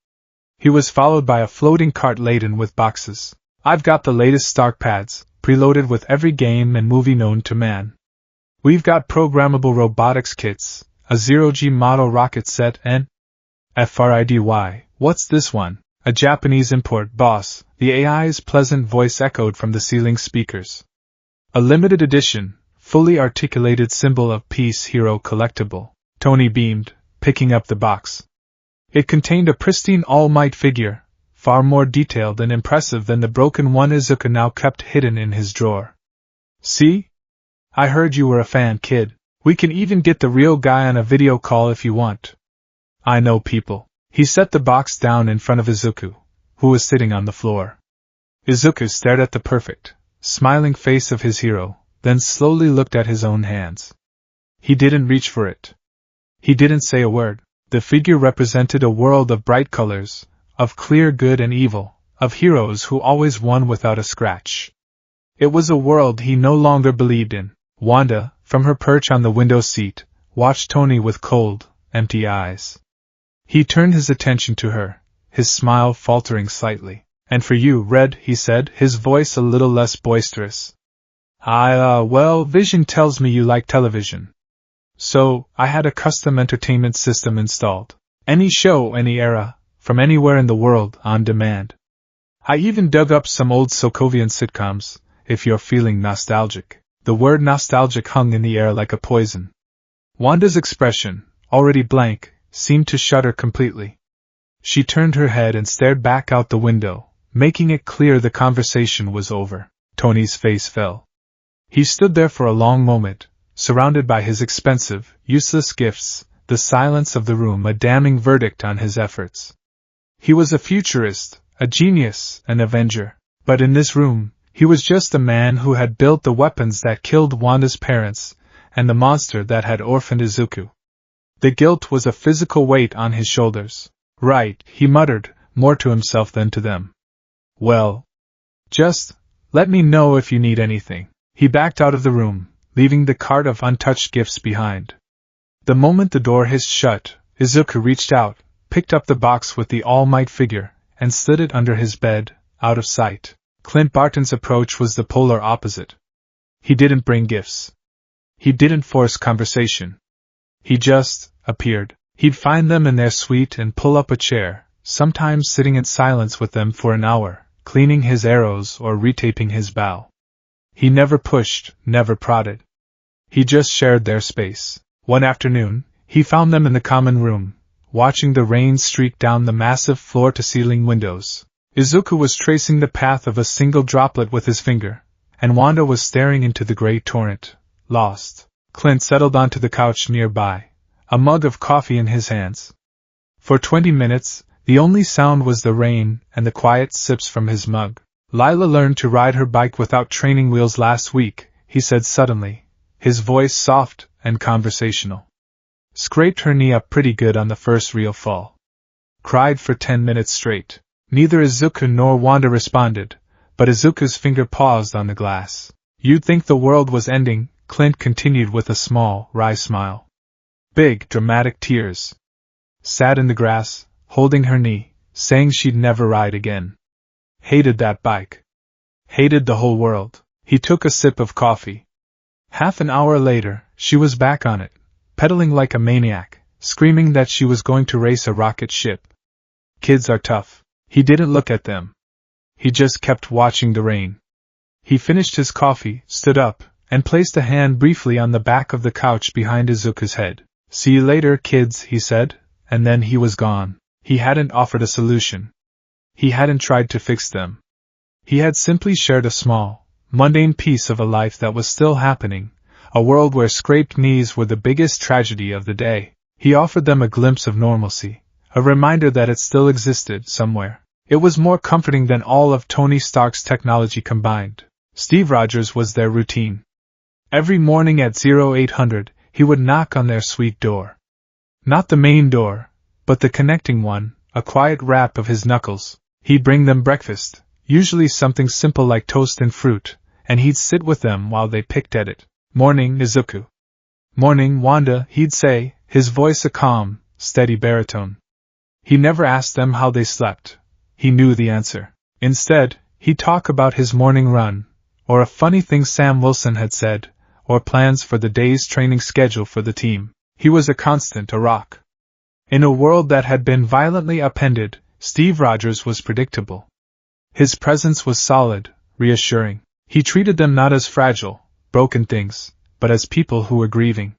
He was followed by a floating cart laden with boxes. "I've got the latest Stark pads, preloaded with every game and movie known to man. We've got programmable robotics kits, a zero-G model rocket set, and FRIDY, what's this one? A Japanese import, boss, the AI's pleasant voice echoed from the ceiling speakers. A limited edition, fully articulated symbol of peace hero collectible. Tony beamed, picking up the box. It contained a pristine All Might figure, far more detailed and impressive than the broken one Izuku now kept hidden in his drawer. See? I heard you were a fan, kid. We can even get the real guy on a video call if you want. I know people. He set the box down in front of Izuku, who was sitting on the floor. Izuku stared at the perfect, smiling face of his hero, then slowly looked at his own hands. He didn't reach for it. He didn't say a word. The figure represented a world of bright colors, of clear good and evil, of heroes who always won without a scratch. It was a world he no longer believed in. Wanda, from her perch on the window seat, watched Tony with cold, empty eyes. He turned his attention to her, his smile faltering slightly. And for you, Red, he said, his voice a little less boisterous. Well, Vision tells me you like television. So, I had a custom entertainment system installed. Any show, any era, from anywhere in the world, on demand. I even dug up some old Sokovian sitcoms, if you're feeling nostalgic. The word nostalgic hung in the air like a poison. Wanda's expression, already blank, seemed to shudder completely. She turned her head and stared back out the window, making it clear the conversation was over. Tony's face fell. He stood there for a long moment, surrounded by his expensive, useless gifts, the silence of the room a damning verdict on his efforts. He was a futurist, a genius, an avenger, but in this room, he was just a man who had built the weapons that killed Wanda's parents, and the monster that had orphaned Izuku. The guilt was a physical weight on his shoulders. Right, he muttered, more to himself than to them. Well, just let me know if you need anything. He backed out of the room, leaving the cart of untouched gifts behind. The moment the door hissed shut, Izuku reached out, picked up the box with the All Might figure, and slid it under his bed, out of sight. Clint Barton's approach was the polar opposite. He didn't bring gifts. He didn't force conversation. He just appeared. He'd find them in their suite and pull up a chair, sometimes sitting in silence with them for an hour, cleaning his arrows or retaping his bow. He never pushed, never prodded. He just shared their space. One afternoon, he found them in the common room, watching the rain streak down the massive floor-to-ceiling windows. Izuku was tracing the path of a single droplet with his finger, and Wanda was staring into the gray torrent, lost. Clint settled onto the couch nearby, a mug of coffee in his hands. For 20 minutes, the only sound was the rain and the quiet sips from his mug. Lila learned to ride her bike without training wheels last week, he said suddenly, his voice soft and conversational. Scraped her knee up pretty good on the first real fall. Cried for 10 minutes straight. Neither Izuku nor Wanda responded, but Izuku's finger paused on the glass. You'd think the world was ending, Clint continued with a small, wry smile. Big, dramatic tears. Sat in the grass, holding her knee, saying she'd never ride again. Hated that bike. Hated the whole world. He took a sip of coffee. Half an hour later, she was back on it, pedaling like a maniac, screaming that she was going to race a rocket ship. Kids are tough. He didn't look at them. He just kept watching the rain. He finished his coffee, stood up, and placed a hand briefly on the back of the couch behind Izuku's head. See you later, kids, he said, and then he was gone. He hadn't offered a solution. He hadn't tried to fix them. He had simply shared a small, mundane piece of a life that was still happening, a world where scraped knees were the biggest tragedy of the day. He offered them a glimpse of normalcy, a reminder that it still existed somewhere. It was more comforting than all of Tony Stark's technology combined. Steve Rogers was their routine. Every morning at 0800, he would knock on their suite door. Not the main door, but the connecting one, a quiet rap of his knuckles. He'd bring them breakfast, usually something simple like toast and fruit, and he'd sit with them while they picked at it. Morning, Izuku. Morning, Wanda, he'd say, his voice a calm, steady baritone. He never asked them how they slept. He knew the answer. Instead, he'd talk about his morning run, or a funny thing Sam Wilson had said, or plans for the day's training schedule for the team. He was a constant, a rock. In a world that had been violently upended, Steve Rogers was predictable. His presence was solid, reassuring. He treated them not as fragile, broken things, but as people who were grieving.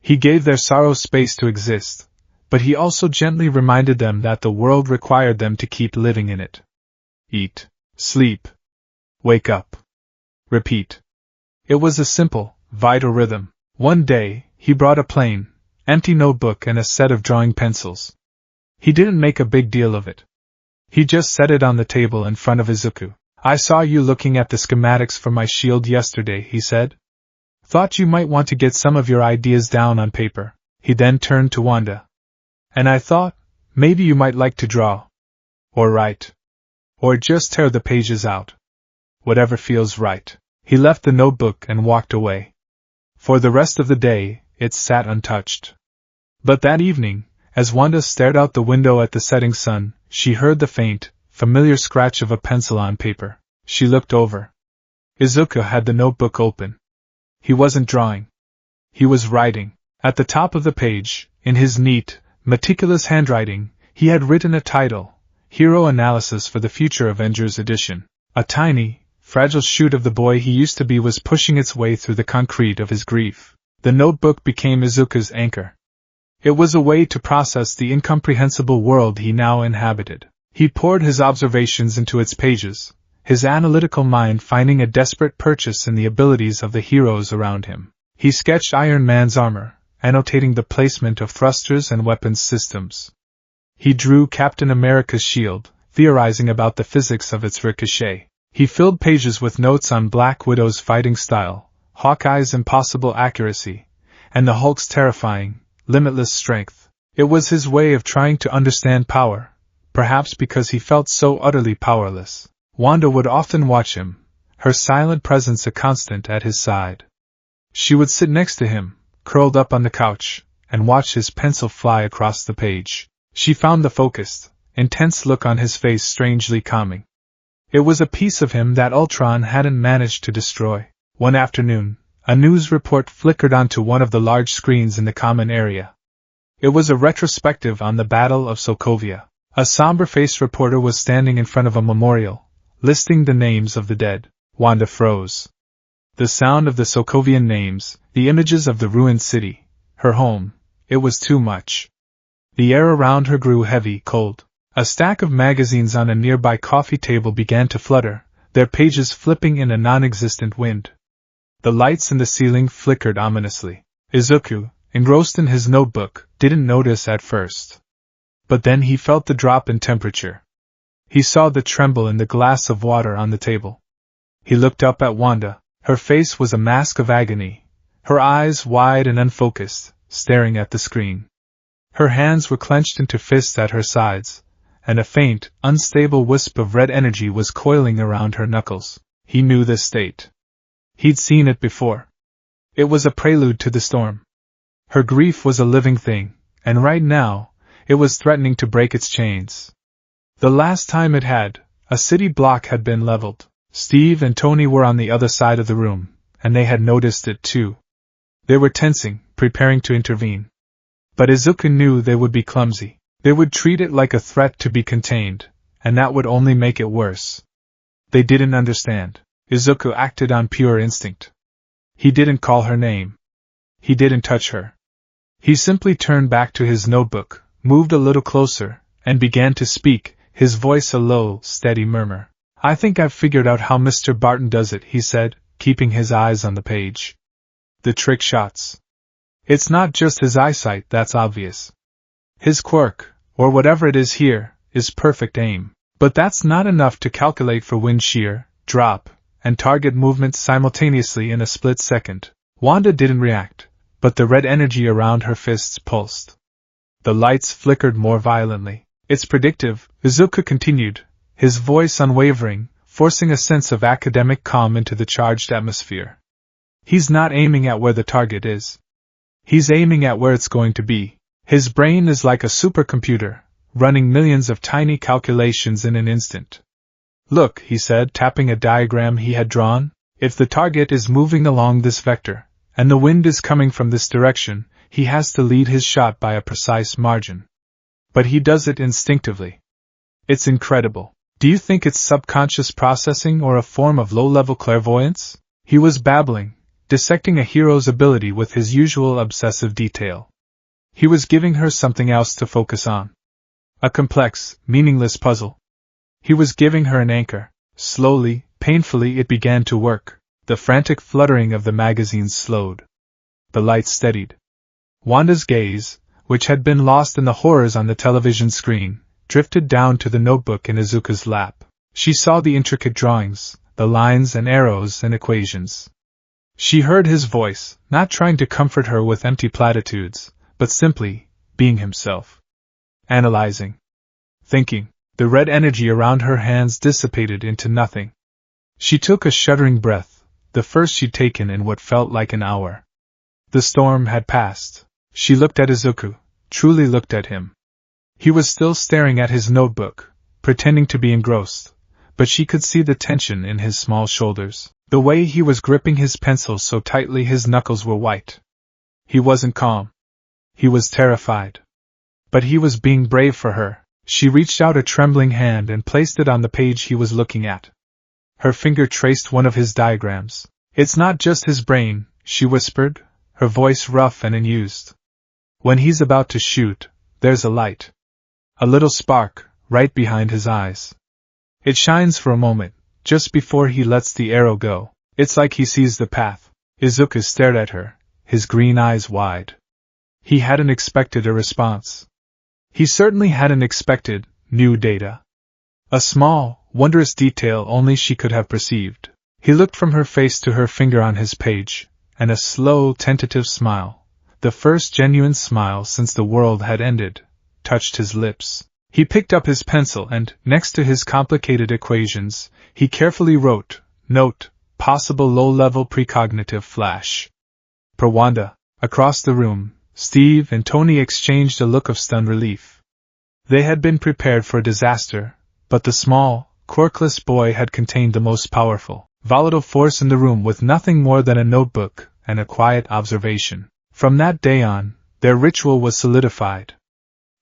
He gave their sorrow space to exist, but he also gently reminded them that the world required them to keep living in it. Eat, sleep, wake up, repeat. It was a simple, vital rhythm. One day, he brought a plain, empty notebook and a set of drawing pencils. He didn't make a big deal of it. He just set it on the table in front of Izuku. "I saw you looking at the schematics for my shield yesterday," he said. "Thought you might want to get some of your ideas down on paper." He then turned to Wanda. "And I thought, maybe you might like to draw. Or write. Or just tear the pages out. Whatever feels right." He left the notebook and walked away. For the rest of the day, it sat untouched. But that evening, as Wanda stared out the window at the setting sun, she heard the faint, familiar scratch of a pencil on paper. She looked over. Izuku had the notebook open. He wasn't drawing. He was writing. At the top of the page, in his neat, meticulous handwriting, he had written a title, Hero Analysis for the Future Avengers Edition. A tiny, fragile shoot of the boy he used to be was pushing its way through the concrete of his grief. The notebook became Izuku's anchor. It was a way to process the incomprehensible world he now inhabited. He poured his observations into its pages, his analytical mind finding a desperate purchase in the abilities of the heroes around him. He sketched Iron Man's armor, annotating the placement of thrusters and weapons systems. He drew Captain America's shield, theorizing about the physics of its ricochet. He filled pages with notes on Black Widow's fighting style, Hawkeye's impossible accuracy, and the Hulk's terrifying, limitless strength. It was his way of trying to understand power, perhaps because he felt so utterly powerless. Wanda would often watch him, her silent presence a constant at his side. She would sit next to him, curled up on the couch, and watch his pencil fly across the page. She found the focused, intense look on his face strangely calming. It was a piece of him that Ultron hadn't managed to destroy. One afternoon, a news report flickered onto one of the large screens in the common area. It was a retrospective on the Battle of Sokovia. A somber-faced reporter was standing in front of a memorial, listing the names of the dead. Wanda froze. The sound of the Sokovian names, the images of the ruined city, her home, it was too much. The air around her grew heavy, cold. A stack of magazines on a nearby coffee table began to flutter, their pages flipping in a non-existent wind. The lights in the ceiling flickered ominously. Izuku, engrossed in his notebook, didn't notice at first. But then he felt the drop in temperature. He saw the tremble in the glass of water on the table. He looked up at Wanda. Her face was a mask of agony, her eyes wide and unfocused, staring at the screen. Her hands were clenched into fists at her sides, and a faint, unstable wisp of red energy was coiling around her knuckles. He knew this state. He'd seen it before. It was a prelude to the storm. Her grief was a living thing, and right now, it was threatening to break its chains. The last time it had, a city block had been leveled. Steve and Tony were on the other side of the room, and they had noticed it too. They were tensing, preparing to intervene. But Izuku knew they would be clumsy. They would treat it like a threat to be contained, and that would only make it worse. They didn't understand. Izuku acted on pure instinct. He didn't call her name. He didn't touch her. He simply turned back to his notebook, moved a little closer, and began to speak, his voice a low, steady murmur. "I think I've figured out how Mr. Barton does it," he said, keeping his eyes on the page. "The trick shots. It's not just his eyesight that's obvious. His quirk, or whatever it is here, is perfect aim. But that's not enough to calculate for wind shear, drop, and target movements simultaneously in a split second." Wanda didn't react, but the red energy around her fists pulsed. The lights flickered more violently. "It's predictive," Izuku continued, his voice unwavering, forcing a sense of academic calm into the charged atmosphere. "He's not aiming at where the target is. He's aiming at where it's going to be. His brain is like a supercomputer, running millions of tiny calculations in an instant. Look," he said, tapping a diagram he had drawn, "if the target is moving along this vector, and the wind is coming from this direction, he has to lead his shot by a precise margin. But he does it instinctively. It's incredible. Do you think it's subconscious processing or a form of low-level clairvoyance? He was babbling, dissecting a hero's ability with his usual obsessive detail. He was giving her something else to focus on. A complex, meaningless puzzle. He was giving her an anchor. Slowly, painfully it began to work. The frantic fluttering of the magazines slowed. The light steadied. Wanda's gaze, which had been lost in the horrors on the television screen, drifted down to the notebook in Izuku's lap. She saw the intricate drawings, the lines and arrows and equations. She heard his voice, not trying to comfort her with empty platitudes, but simply being himself. Analyzing. Thinking. The red energy around her hands dissipated into nothing. She took a shuddering breath, the first she'd taken in what felt like an hour. The storm had passed. She looked at Izuku, truly looked at him. He was still staring at his notebook, pretending to be engrossed, but she could see the tension in his small shoulders, the way he was gripping his pencil so tightly his knuckles were white. He wasn't calm. He was terrified. But he was being brave for her. She reached out a trembling hand and placed it on the page he was looking at. Her finger traced one of his diagrams. "It's not just his brain," she whispered, her voice rough and unused. "When he's about to shoot, there's a light. A little spark, right behind his eyes. It shines for a moment, just before he lets the arrow go. It's like he sees the path." Izuku stared at her, his green eyes wide. He hadn't expected a response. He certainly hadn't expected new data. A small, wondrous detail only she could have perceived. He looked from her face to her finger on his page, and a slow, tentative smile, the first genuine smile since the world had ended, touched his lips. He picked up his pencil and, next to his complicated equations, he carefully wrote, "Note, possible low-level precognitive flash." For Wanda. Across the room, Steve and Tony exchanged a look of stunned relief. They had been prepared for disaster, but the small, quirkless boy had contained the most powerful, volatile force in the room with nothing more than a notebook and a quiet observation. From that day on, their ritual was solidified.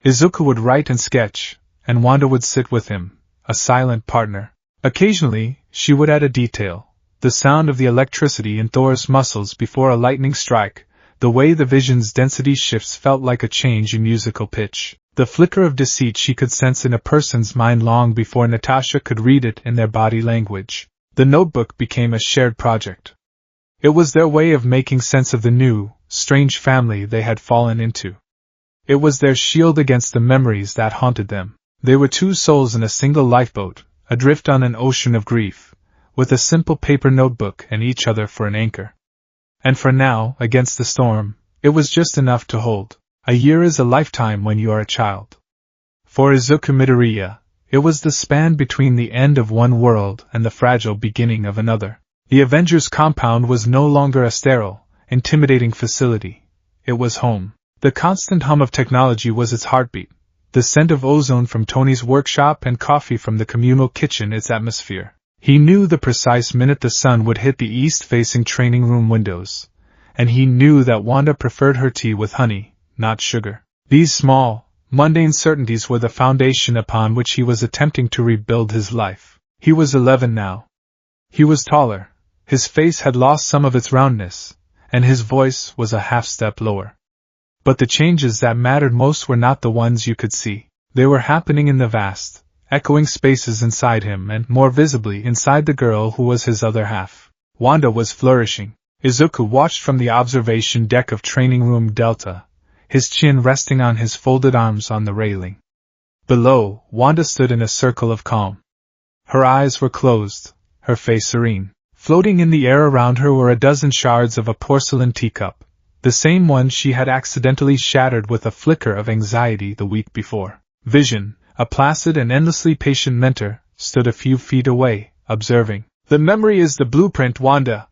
Izuku would write and sketch, and Wanda would sit with him, a silent partner. Occasionally, she would add a detail, the sound of the electricity in Thor's muscles before a lightning strike, the way the vision's density shifts felt like a change in musical pitch, the flicker of deceit she could sense in a person's mind long before Natasha could read it in their body language. The notebook became a shared project. It was their way of making sense of the new, strange family they had fallen into. It was their shield against the memories that haunted them. They were two souls in a single lifeboat, adrift on an ocean of grief, with a simple paper notebook and each other for an anchor. And for now, against the storm, it was just enough to hold. A year is a lifetime when you are a child. For Izuku Midoriya, it was the span between the end of one world and the fragile beginning of another. The Avengers compound was no longer a sterile, intimidating facility. It was home. The constant hum of technology was its heartbeat, the scent of ozone from Tony's workshop and coffee from the communal kitchen its atmosphere. He knew the precise minute the sun would hit the east-facing training room windows, and he knew that Wanda preferred her tea with honey, not sugar. These small, mundane certainties were the foundation upon which he was attempting to rebuild his life. He was 11 now. He was taller, his face had lost some of its roundness, and his voice was a half-step lower. But the changes that mattered most were not the ones you could see. They were happening in the vast, echoing spaces inside him and, more visibly, inside the girl who was his other half. Wanda was flourishing. Izuku watched from the observation deck of Training Room Delta, his chin resting on his folded arms on the railing. Below, Wanda stood in a circle of calm. Her eyes were closed, her face serene. Floating in the air around her were a dozen shards of a porcelain teacup, the same one she had accidentally shattered with a flicker of anxiety the week before. Vision, a placid and endlessly patient mentor, stood a few feet away, observing. "The memory is the blueprint, Wanda."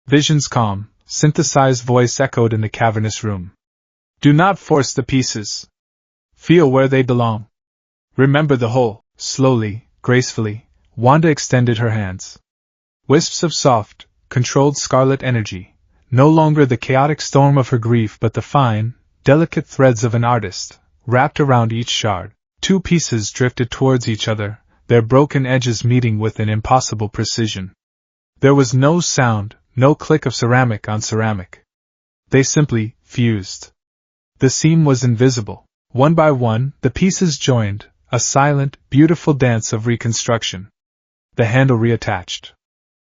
Vision's calm, synthesized voice echoed in the cavernous room. "Do not force the pieces. Feel where they belong. Remember the whole." Slowly, gracefully, Wanda extended her hands. Wisps of soft, controlled scarlet energy, No longer the chaotic storm of her grief but the fine, delicate threads of an artist, wrapped around each shard. Two pieces drifted towards each other, their broken edges meeting with an impossible precision. There was no sound, no click of ceramic on ceramic. They simply fused. The seam was invisible. One by one, the pieces joined, a silent, beautiful dance of reconstruction. The handle reattached.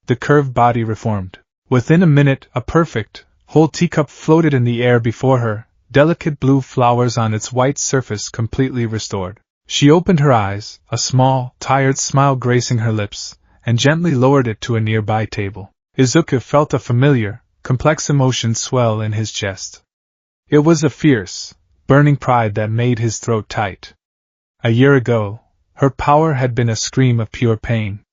The curved body reformed. Within a minute, a perfect, whole teacup floated in the air before her, delicate blue flowers on its white surface completely restored. She opened her eyes, a small, tired smile gracing her lips, and gently lowered it to a nearby table. Izuku felt a familiar, complex emotion swell in his chest. It was a fierce, burning pride that made his throat tight. A year ago, her power had been a scream of pure pain.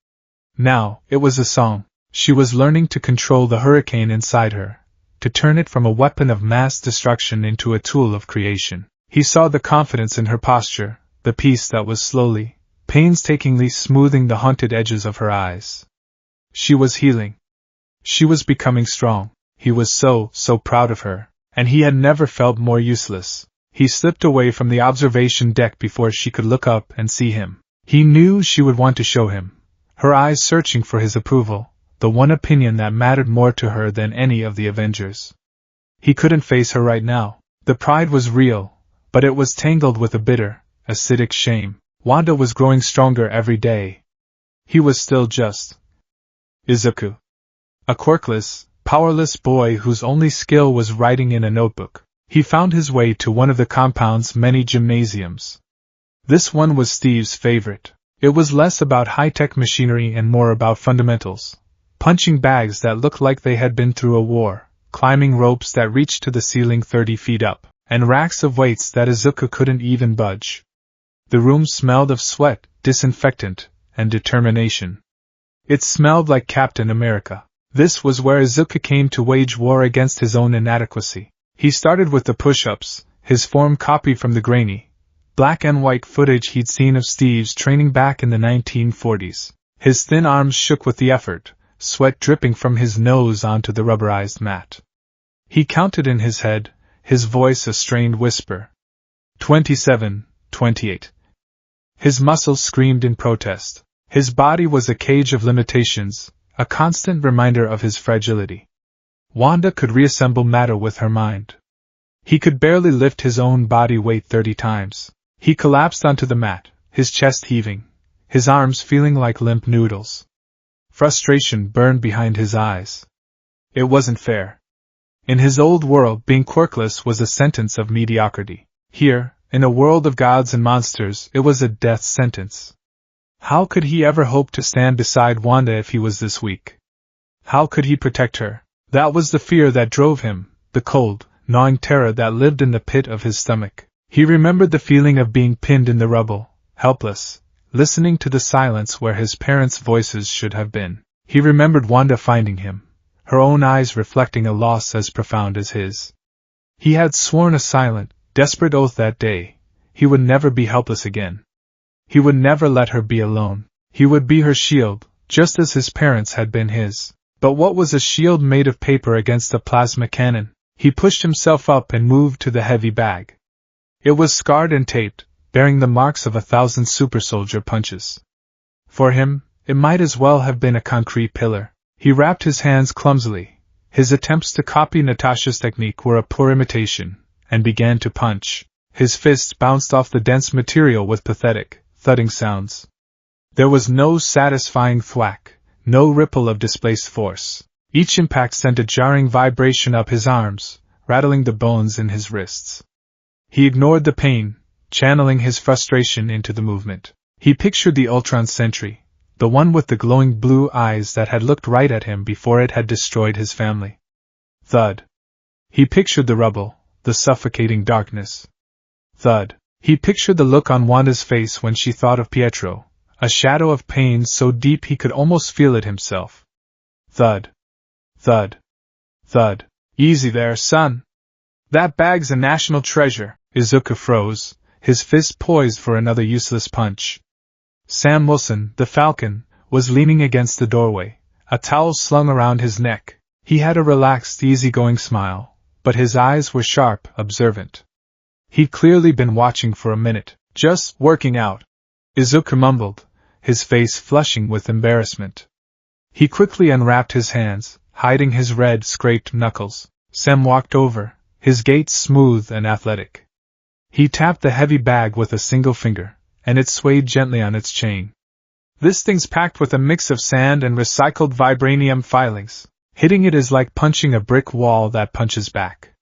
Now, it was a song. She was learning to control the hurricane inside her, to turn it from a weapon of mass destruction into a tool of creation. He saw the confidence in her posture, the peace that was slowly, painstakingly smoothing the haunted edges of her eyes. She was healing. She was becoming strong. He was so proud of her, and he had never felt more useless. He slipped away from the observation deck before she could look up and see him. He knew she would want to show him, her eyes searching for his approval, the one opinion that mattered more to her than any of the Avengers. He couldn't face her right now. The pride was real, but it was tangled with a bitter, acidic shame. Wanda was growing stronger every day. He was still just Izuku, a quirkless, powerless boy whose only skill was writing in a notebook. He found his way to one of the compound's many gymnasiums. This one was Steve's favorite. It was less about high-tech machinery and more about fundamentals. Punching bags that looked like they had been through a war, climbing ropes that reached to the ceiling 30 feet up, and racks of weights that Izuku couldn't even budge. The room smelled of sweat, disinfectant, and determination. It smelled like Captain America. This was where Izuku came to wage war against his own inadequacy. He started with the push-ups, his form copied from the grainy, black and white footage he'd seen of Steve's training back in the 1940s. His thin arms shook with the effort, sweat dripping from his nose onto the rubberized mat. He counted in his head, his voice a strained whisper. 27, 28. His muscles screamed in protest. His body was a cage of limitations, a constant reminder of his fragility. Wanda could reassemble matter with her mind. He could barely lift his own body weight 30 times. He collapsed onto the mat, his chest heaving, his arms feeling like limp noodles. Frustration burned behind his eyes. It wasn't fair. In his old world, being quirkless was a sentence of mediocrity. Here, in a world of gods and monsters, it was a death sentence. How could he ever hope to stand beside Wanda if he was this weak? How could he protect her? That was the fear that drove him, the cold, gnawing terror that lived in the pit of his stomach. He remembered the feeling of being pinned in the rubble, helpless, listening to the silence where his parents' voices should have been. He remembered Wanda finding him, her own eyes reflecting a loss as profound as his. He had sworn a silent, desperate oath that day. He would never be helpless again. He would never let her be alone. He would be her shield, just as his parents had been his. But what was a shield made of paper against a plasma cannon? He pushed himself up and moved to the heavy bag. It was scarred and taped, bearing the marks of 1,000 super soldier punches. For him, it might as well have been a concrete pillar. He wrapped his hands clumsily. His attempts to copy Natasha's technique were a poor imitation, and began to punch. His fists bounced off the dense material with pathetic, thudding sounds. There was no satisfying thwack, no ripple of displaced force. Each impact sent a jarring vibration up his arms, rattling the bones in his wrists. He ignored the pain, channeling his frustration into the movement. He pictured the Ultron sentry, the one with the glowing blue eyes that had looked right at him before it had destroyed his family. Thud. He pictured the rubble, the suffocating darkness. Thud. He pictured the look on Wanda's face when she thought of Pietro, a shadow of pain so deep he could almost feel it himself. Thud. Thud. Thud. Easy there, son. That bag's a national treasure. Izuku froze, his fist poised for another useless punch. Sam Wilson, the Falcon, was leaning against the doorway, a towel slung around his neck. He had a relaxed, easygoing smile, but his eyes were sharp, observant. He'd clearly been watching for a minute. Just working out, Izuku mumbled, his face flushing with embarrassment. He quickly unwrapped his hands, hiding his red, scraped knuckles. Sam walked over, his gait smooth and athletic. He tapped the heavy bag with a single finger, and it swayed gently on its chain. This thing's packed with a mix of sand and recycled vibranium filings. Hitting it is like punching a brick wall that punches back.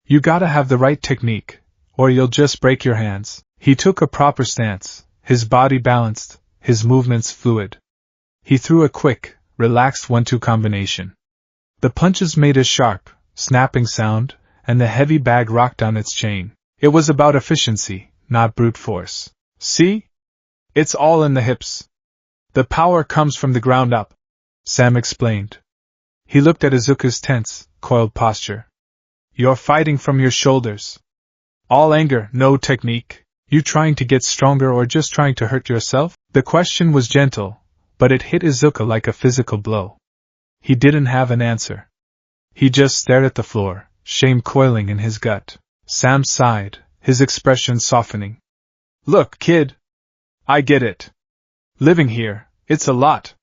You gotta have the right technique, or you'll just break your hands. He took a proper stance, his body balanced, his movements fluid. He threw a quick, relaxed 1-2 combination. The punches made a sharp, snapping sound, and the heavy bag rocked on its chain. It was about efficiency, not brute force. See? It's all in the hips. The power comes from the ground up, Sam explained. He looked at Izuku's tense, coiled posture. You're fighting from your shoulders. All anger, no technique. You trying to get stronger or just trying to hurt yourself? The question was gentle, but it hit Izuku like a physical blow. He didn't have an answer. He just stared at the floor, shame coiling in his gut. Sam sighed, his expression softening. Look, kid. I get it. Living here, it's a lot.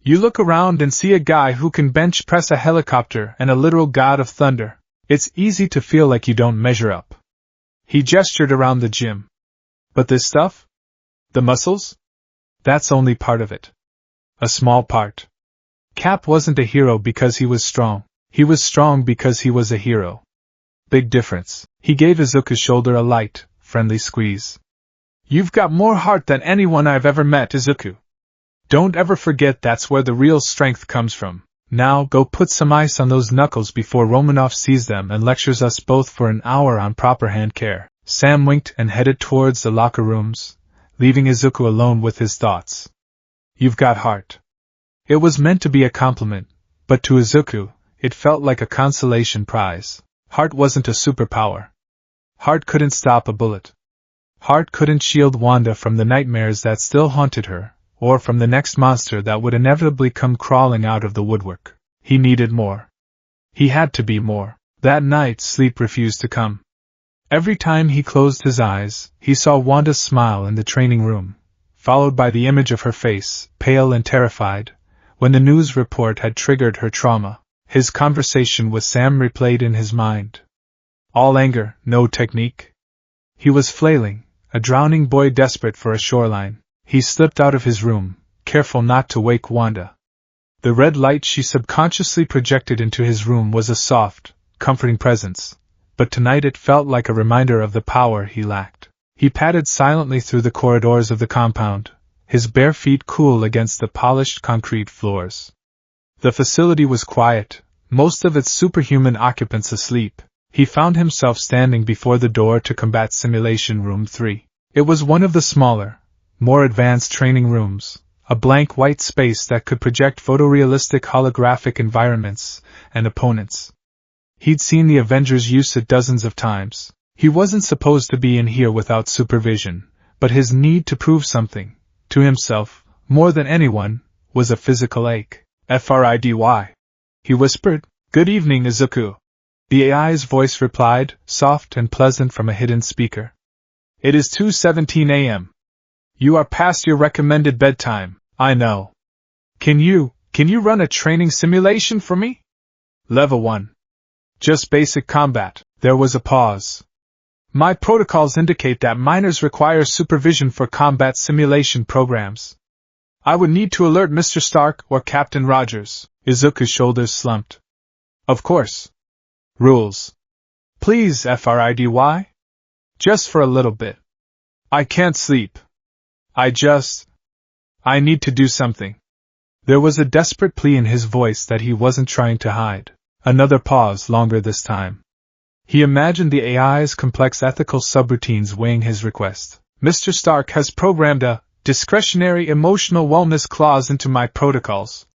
You look around and see a guy who can bench press a helicopter and a literal god of thunder. It's easy to feel like you don't measure up. He gestured around the gym. But this stuff? The muscles? That's only part of it. A small part. Cap wasn't a hero because he was strong. He was strong because he was a hero. Big difference. He gave Izuku's shoulder a light, friendly squeeze. You've got more heart than anyone I've ever met, Izuku. Don't ever forget that's where the real strength comes from. Now go put some ice on those knuckles before Romanov sees them and lectures us both for an hour on proper hand care. Sam winked and headed towards the locker rooms, leaving Izuku alone with his thoughts. You've got heart. It was meant to be a compliment, but to Izuku, it felt like a consolation prize. Heart wasn't a superpower. Heart couldn't stop a bullet. Heart couldn't shield Wanda from the nightmares that still haunted her, or from the next monster that would inevitably come crawling out of the woodwork. He needed more. He had to be more. That night, sleep refused to come. Every time he closed his eyes, he saw Wanda's smile in the training room, followed by the image of her face, pale and terrified, when the news report had triggered her trauma. His conversation with Sam replayed in his mind. All anger, no technique. He was flailing, a drowning boy desperate for a shoreline. He slipped out of his room, careful not to wake Wanda. The red light she subconsciously projected into his room was a soft, comforting presence, but tonight it felt like a reminder of the power he lacked. He padded silently through the corridors of the compound, his bare feet cool against the polished concrete floors. The facility was quiet, most of its superhuman occupants asleep. He found himself standing before the door to Combat Simulation Room 3. It was one of the smaller, more advanced training rooms, a blank white space that could project photorealistic holographic environments and opponents. He'd seen the Avengers use it dozens of times. He wasn't supposed to be in here without supervision, but his need to prove something, to himself, more than anyone, was a physical ache. FRIDY. He whispered, "Good evening, Izuku." The AI's voice replied, soft and pleasant from a hidden speaker. "It is 2:17 a.m. You are past your recommended bedtime, I know. Can you run a training simulation for me? Level 1. Just basic combat." There was a pause. "My protocols indicate that minors require supervision for combat simulation programs. I would need to alert Mr. Stark or Captain Rogers." Izuku's shoulders slumped. "Of course. Rules. Please, FRIDY. Just for a little bit. I can't sleep. I need to do something." There was a desperate plea in his voice that he wasn't trying to hide. Another pause, longer this time. He imagined the AI's complex ethical subroutines weighing his request. "Mr. Stark has programmed a discretionary emotional wellness clause into my protocols,"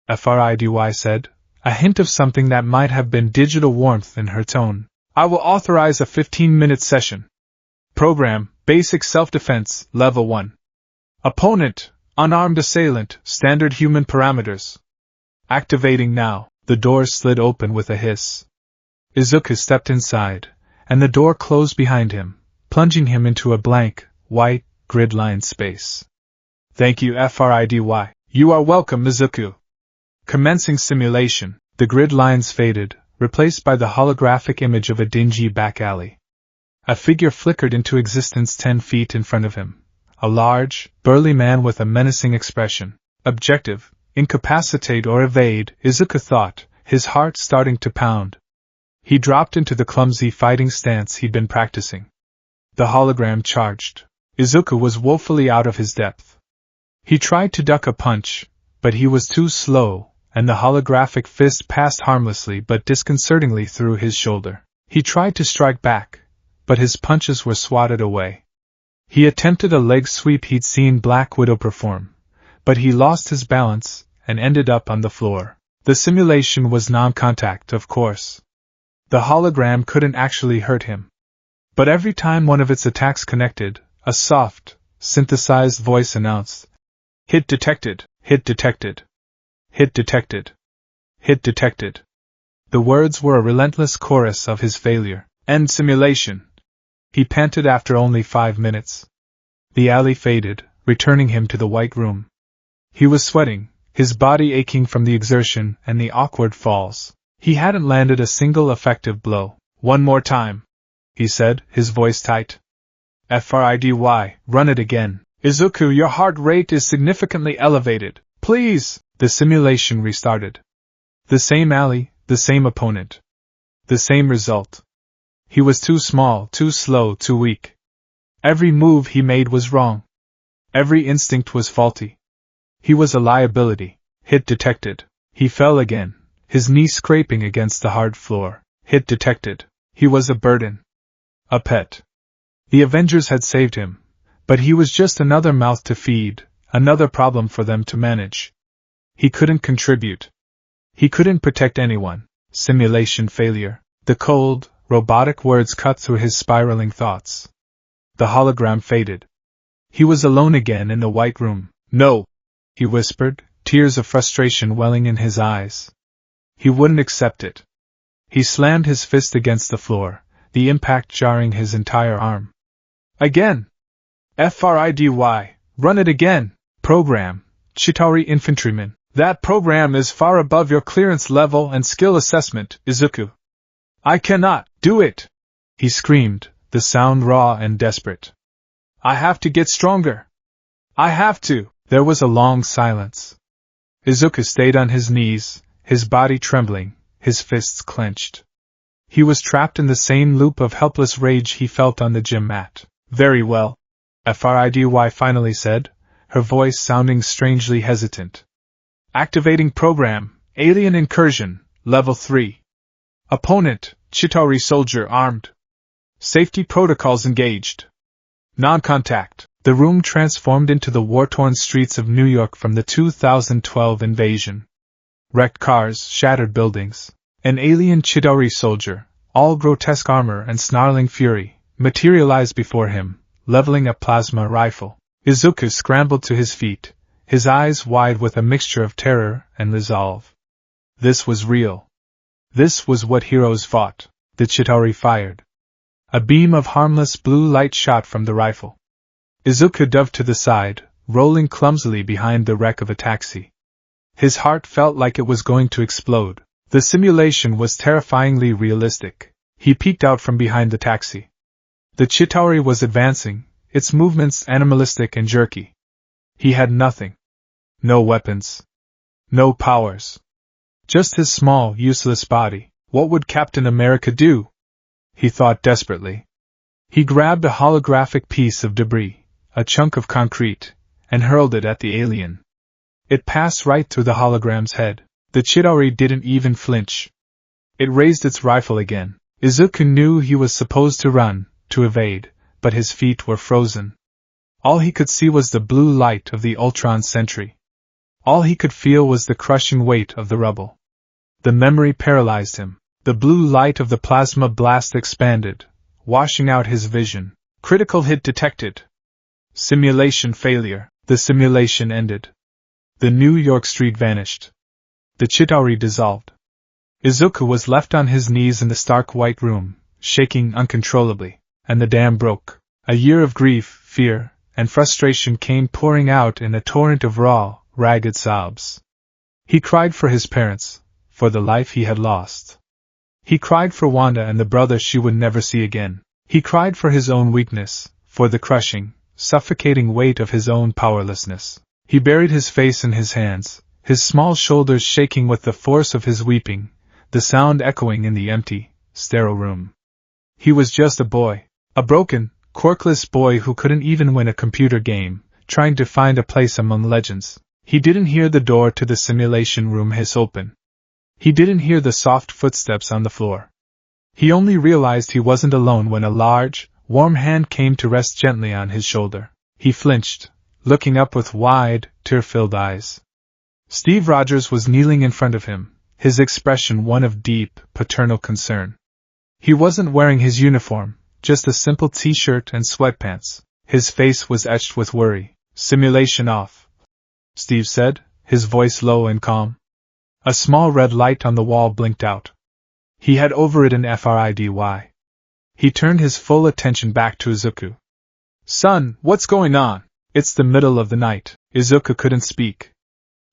FRIDY said, a hint of something that might have been digital warmth in her tone. "I will authorize a 15-minute session. Program, basic self-defense, level 1. Opponent, unarmed assailant, standard human parameters. Activating now." The door slid open with a hiss. Izuku stepped inside, and the door closed behind him, plunging him into a blank, white, grid-lined space. Thank you, Fridy. You are welcome, Izuku. Commencing simulation, the grid lines faded, replaced by the holographic image of a dingy back alley. A figure flickered into existence 10 feet in front of him. A large, burly man with a menacing expression. Objective, incapacitate or evade, Izuku thought, his heart starting to pound. He dropped into the clumsy fighting stance he'd been practicing. The hologram charged. Izuku was woefully out of his depth. He tried to duck a punch, but he was too slow, and the holographic fist passed harmlessly but disconcertingly through his shoulder. He tried to strike back, but his punches were swatted away. He attempted a leg sweep he'd seen Black Widow perform, but he lost his balance and ended up on the floor. The simulation was non-contact, of course. The hologram couldn't actually hurt him. But every time one of its attacks connected, a soft, synthesized voice announced, "Hit detected, hit detected, hit detected, hit detected." The words were a relentless chorus of his failure. End simulation. He panted after only 5 minutes. The alley faded, returning him to the white room. He was sweating, his body aching from the exertion and the awkward falls. He hadn't landed a single effective blow. "One more time," he said, his voice tight. "Fridy, run it again. Izuku, your heart rate is significantly elevated. Please!" The simulation restarted. The same alley, the same opponent. The same result. He was too small, too slow, too weak. Every move he made was wrong. Every instinct was faulty. He was a liability. Hit detected. He fell again, his knee scraping against the hard floor. Hit detected. He was a burden. A pet. The Avengers had saved him, but he was just another mouth to feed, another problem for them to manage. He couldn't contribute. He couldn't protect anyone. Simulation failure. The cold, robotic words cut through his spiraling thoughts. The hologram faded. He was alone again in the white room. "No," he whispered, tears of frustration welling in his eyes. He wouldn't accept it. He slammed his fist against the floor, the impact jarring his entire arm. "Again! Fridy, run it again! Program, Chitauri Infantryman. That program is far above your clearance level and skill assessment, Izuku. I cannot do it!" he screamed, the sound raw and desperate. "I have to get stronger. I have to." There was a long silence. Izuku stayed on his knees, his body trembling, his fists clenched. He was trapped in the same loop of helpless rage he felt on the gym mat. "Very well," Fridy finally said, her voice sounding strangely hesitant. "Activating program, Alien Incursion, Level 3. Opponent, Chitauri soldier armed. Safety protocols engaged. Non-contact." The room transformed into the war-torn streets of New York from the 2012 invasion. Wrecked cars, shattered buildings. An alien Chitauri soldier, all grotesque armor and snarling fury, materialized before him, leveling a plasma rifle. Izuku scrambled to his feet, his eyes wide with a mixture of terror and resolve. This was real. This was what heroes fought. The Chitauri fired. A beam of harmless blue light shot from the rifle. Izuku dove to the side, rolling clumsily behind the wreck of a taxi. His heart felt like it was going to explode. The simulation was terrifyingly realistic. He peeked out from behind the taxi. The Chitauri was advancing, its movements animalistic and jerky. He had nothing. No weapons. No powers. Just his small, useless body. What would Captain America do? He thought desperately. He grabbed a holographic piece of debris, a chunk of concrete, and hurled it at the alien. It passed right through the hologram's head. The Chitauri didn't even flinch. It raised its rifle again. Izuku knew he was supposed to run, to evade, but his feet were frozen. All he could see was the blue light of the Ultron sentry. All he could feel was the crushing weight of the rubble. The memory paralyzed him. The blue light of the plasma blast expanded, washing out his vision. Critical hit detected. Simulation failure. The simulation ended. The New York street vanished. The Chitauri dissolved. Izuku was left on his knees in the stark white room, shaking uncontrollably, and the dam broke. A year of grief, fear, and frustration came pouring out in a torrent of raw, ragged sobs. He cried for his parents, for the life he had lost. He cried for Wanda and the brother she would never see again. He cried for his own weakness, for the crushing, suffocating weight of his own powerlessness. He buried his face in his hands, his small shoulders shaking with the force of his weeping, the sound echoing in the empty, sterile room. He was just a boy, a broken, quirkless boy who couldn't even win a computer game, trying to find a place among legends. He didn't hear the door to the simulation room hiss open. He didn't hear the soft footsteps on the floor. He only realized he wasn't alone when a large, warm hand came to rest gently on his shoulder. He flinched, looking up with wide, tear-filled eyes. Steve Rogers was kneeling in front of him, his expression one of deep, paternal concern. He wasn't wearing his uniform, just a simple t-shirt and sweatpants. His face was etched with worry. "Simulation off," Steve said, his voice low and calm. A small red light on the wall blinked out. He had overridden FRIDY. He turned his full attention back to Izuku. "Son, what's going on?" "It's the middle of the night." Izuku couldn't speak.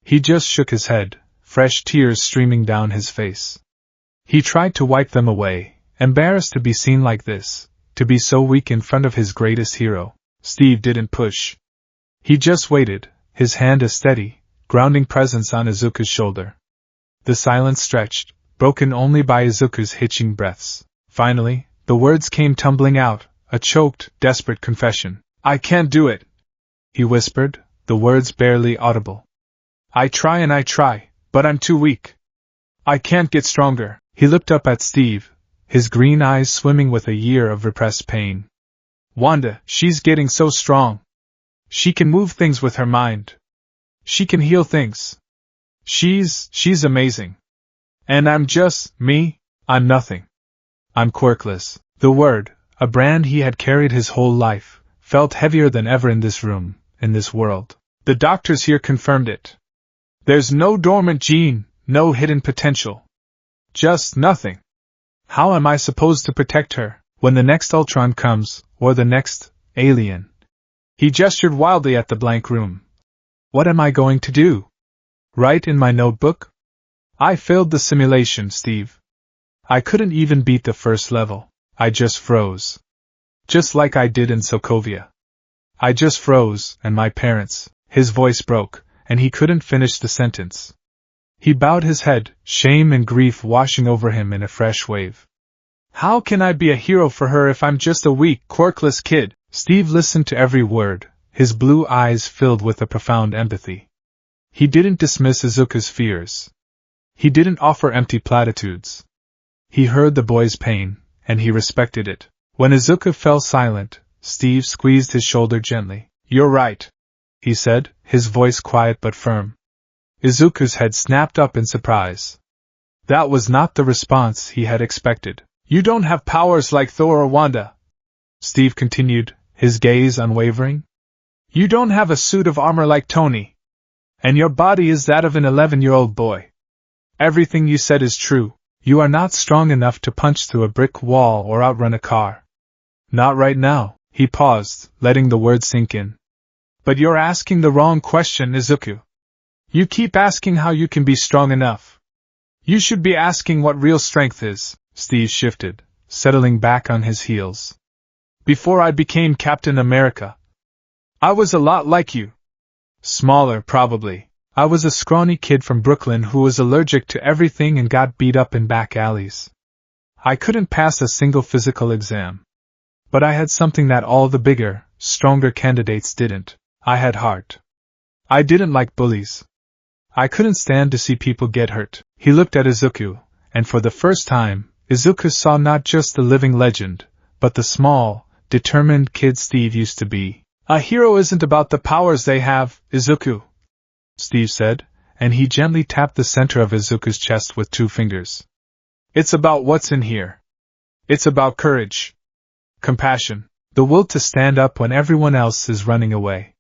He just shook his head, fresh tears streaming down his face. He tried to wipe them away, embarrassed to be seen like this, to be so weak in front of his greatest hero. Steve didn't push. He just waited, his hand a steady, grounding presence on Izuku's shoulder. The silence stretched, broken only by Izuku's hitching breaths. Finally, the words came tumbling out, a choked, desperate confession. "I can't do it," he whispered, the words barely audible. I try, but I'm too weak. I can't get stronger." He looked up at Steve, his green eyes swimming with a year of repressed pain. "Wanda, she's getting so strong. She can move things with her mind. She can heal things. She's amazing. And I'm just, me, I'm nothing. I'm quirkless." The word, a brand he had carried his whole life, felt heavier than ever in this room, in this world. "The doctors here confirmed it. There's no dormant gene, no hidden potential. Just nothing. How am I supposed to protect her, when the next Ultron comes, or the next alien?" He gestured wildly at the blank room. "What am I going to do? Write in my notebook? I failed the simulation, Steve. I couldn't even beat the first level. I just froze. Just like I did in Sokovia. I just froze, and my parents." His voice broke, and he couldn't finish the sentence. He bowed his head, shame and grief washing over him in a fresh wave. "How can I be a hero for her if I'm just a weak, quirkless kid?" Steve listened to every word, his blue eyes filled with a profound empathy. He didn't dismiss Izuku's fears. He didn't offer empty platitudes. He heard the boy's pain, and he respected it. When Izuku fell silent, Steve squeezed his shoulder gently. "You're right," he said, his voice quiet but firm. Izuku's head snapped up in surprise. That was not the response he had expected. "You don't have powers like Thor or Wanda," Steve continued, his gaze unwavering. "You don't have a suit of armor like Tony. And your body is that of an 11-year-old boy. Everything you said is true. You are not strong enough to punch through a brick wall or outrun a car. Not right now." He paused, letting the words sink in. "But you're asking the wrong question, Izuku. You keep asking how you can be strong enough. You should be asking what real strength is." Steve shifted, settling back on his heels. "Before I became Captain America, I was a lot like you. Smaller, probably. I was a scrawny kid from Brooklyn who was allergic to everything and got beat up in back alleys. I couldn't pass a single physical exam. But I had something that all the bigger, stronger candidates didn't. I had heart. I didn't like bullies. I couldn't stand to see people get hurt." He looked at Izuku, and for the first time, Izuku saw not just the living legend, but the small, determined kid Steve used to be. "A hero isn't about the powers they have, Izuku," Steve said, and he gently tapped the center of Izuku's chest with 2 fingers. "It's about what's in here. It's about courage, compassion, the will to stand up when everyone else is running away.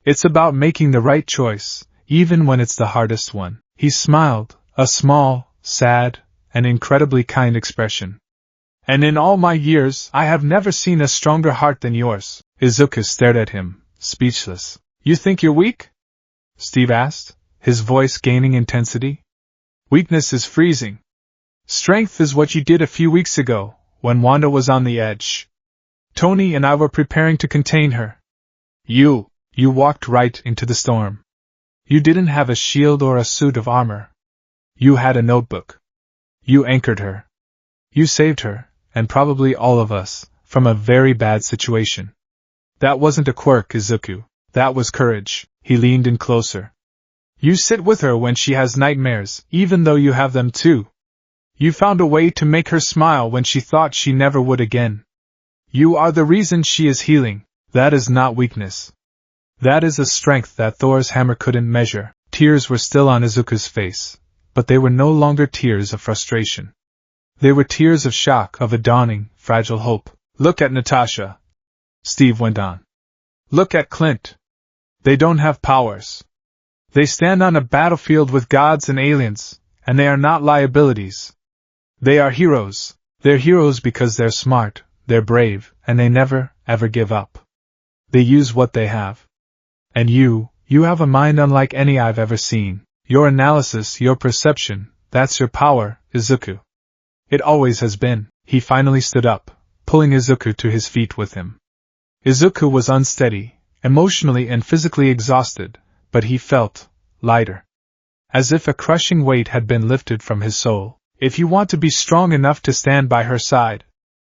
It's about making the right choice, even when it's the hardest one." He smiled, a small, sad, an incredibly kind expression. And in all my years, I have never seen a stronger heart than yours. Izuku stared at him, speechless. You think you're weak? Steve asked, his voice gaining intensity. Weakness is freezing. Strength is what you did a few weeks ago, when Wanda was on the edge. Tony and I were preparing to contain her. You walked right into the storm. You didn't have a shield or a suit of armor. You had a notebook. You anchored her. You saved her, and probably all of us, from a very bad situation. That wasn't a quirk, Izuku. That was courage. He leaned in closer. You sit with her when she has nightmares, even though you have them too. You found a way to make her smile when she thought she never would again. You are the reason she is healing. That is not weakness. That is a strength that Thor's hammer couldn't measure. Tears were still on Izuku's face, but they were no longer tears of frustration. They were tears of shock, of a dawning, fragile hope. Look at Natasha, Steve went on. Look at Clint. They don't have powers. They stand on a battlefield with gods and aliens, and they are not liabilities. They are heroes. They're heroes because they're smart, they're brave, and they never, ever give up. They use what they have. And you have a mind unlike any I've ever seen. Your analysis, your perception, that's your power, Izuku. It always has been. He finally stood up, pulling Izuku to his feet with him. Izuku was unsteady, emotionally and physically exhausted, but he felt lighter. As if a crushing weight had been lifted from his soul. If you want to be strong enough to stand by her side,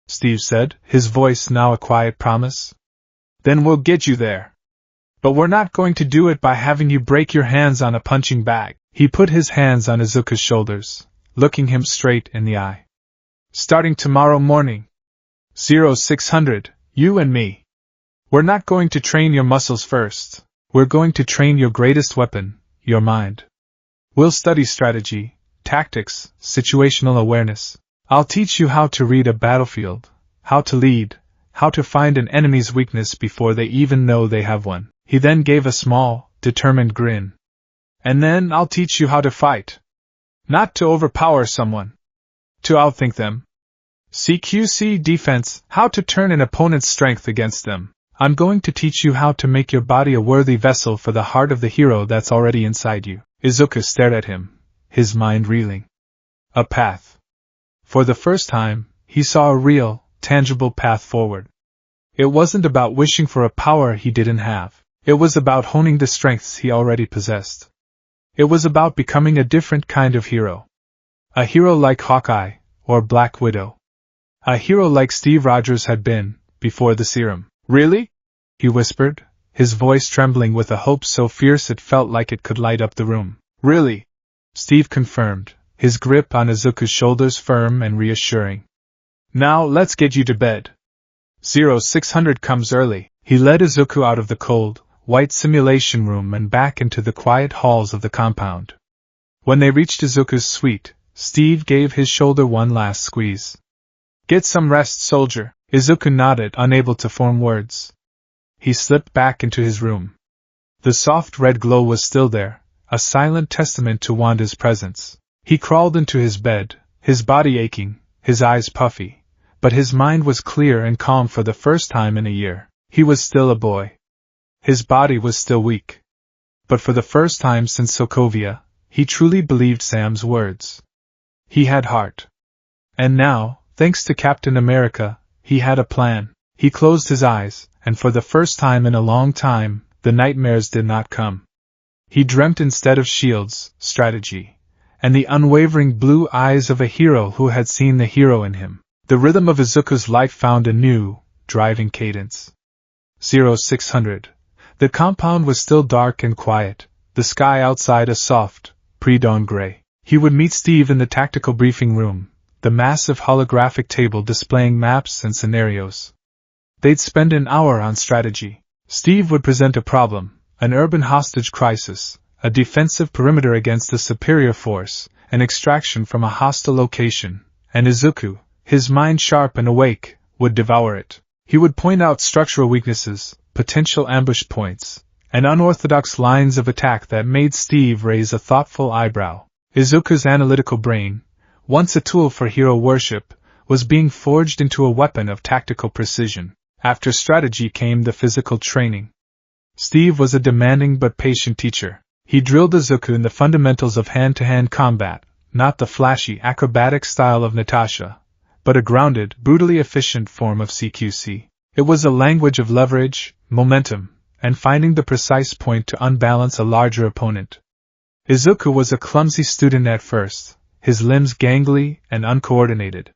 Steve said, his voice now a quiet promise, then we'll get you there. But we're not going to do it by having you break your hands on a punching bag. He put his hands on Izuku's shoulders, looking him straight in the eye. Starting tomorrow morning, 0600, you and me. We're not going to train your muscles first. We're going to train your greatest weapon, your mind. We'll study strategy, tactics, situational awareness. I'll teach you how to read a battlefield, how to lead, how to find an enemy's weakness before they even know they have one. He then gave a small, determined grin. And then I'll teach you how to fight. Not to overpower someone. To outthink them. CQC defense, how to turn an opponent's strength against them. I'm going to teach you how to make your body a worthy vessel for the heart of the hero that's already inside you. Izuku stared at him, his mind reeling. A path. For the first time, he saw a real, tangible path forward. It wasn't about wishing for a power he didn't have. It was about honing the strengths he already possessed. It was about becoming a different kind of hero. A hero like Hawkeye, or Black Widow. A hero like Steve Rogers had been, before the serum. Really? He whispered, his voice trembling with a hope so fierce it felt like it could light up the room. Really? Steve confirmed, his grip on Izuku's shoulders firm and reassuring. Now let's get you to bed. 0600 comes early. He led Izuku out of the cold, white simulation room and back into the quiet halls of the compound. When they reached Izuku's suite, Steve gave his shoulder one last squeeze. Get some rest, soldier. Izuku nodded, unable to form words. He slipped back into his room. The soft red glow was still there, a silent testament to Wanda's presence. He crawled into his bed, his body aching, his eyes puffy, but his mind was clear and calm for the first time in a year. He was still a boy. His body was still weak. But for the first time since Sokovia, he truly believed Sam's words. He had heart. And now, thanks to Captain America, he had a plan. He closed his eyes, and for the first time in a long time, the nightmares did not come. He dreamt instead of shields, strategy, and the unwavering blue eyes of a hero who had seen the hero in him. The rhythm of Izuku's life found a new, driving cadence. 0600. The compound was still dark and quiet, the sky outside a soft, pre-dawn gray. He would meet Steve in the tactical briefing room, the massive holographic table displaying maps and scenarios. They'd spend an hour on strategy. Steve would present a problem, an urban hostage crisis, a defensive perimeter against a superior force, an extraction from a hostile location, and Izuku, his mind sharp and awake, would devour it. He would point out structural weaknesses, potential ambush points, and unorthodox lines of attack that made Steve raise a thoughtful eyebrow. Izuku's analytical brain, once a tool for hero worship, was being forged into a weapon of tactical precision. After strategy came the physical training. Steve was a demanding but patient teacher. He drilled Izuku in the fundamentals of hand-to-hand combat, not the flashy, acrobatic style of Natasha, but a grounded, brutally efficient form of CQC. It was a language of leverage, momentum, and finding the precise point to unbalance a larger opponent. Izuku was a clumsy student at first, his limbs gangly and uncoordinated.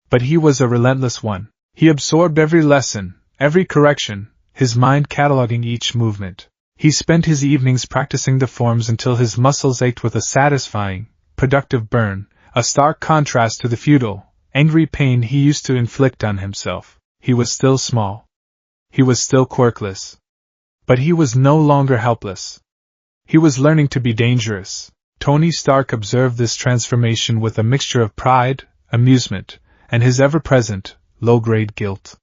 But he was a relentless one. He absorbed every lesson, every correction, his mind cataloging each movement. He spent his evenings practicing the forms until his muscles ached with a satisfying, productive burn, a stark contrast to the futile, angry pain he used to inflict on himself. He was still small. He was still quirkless. But he was no longer helpless. He was learning to be dangerous. Tony Stark observed this transformation with a mixture of pride, amusement, and his ever-present, low-grade guilt.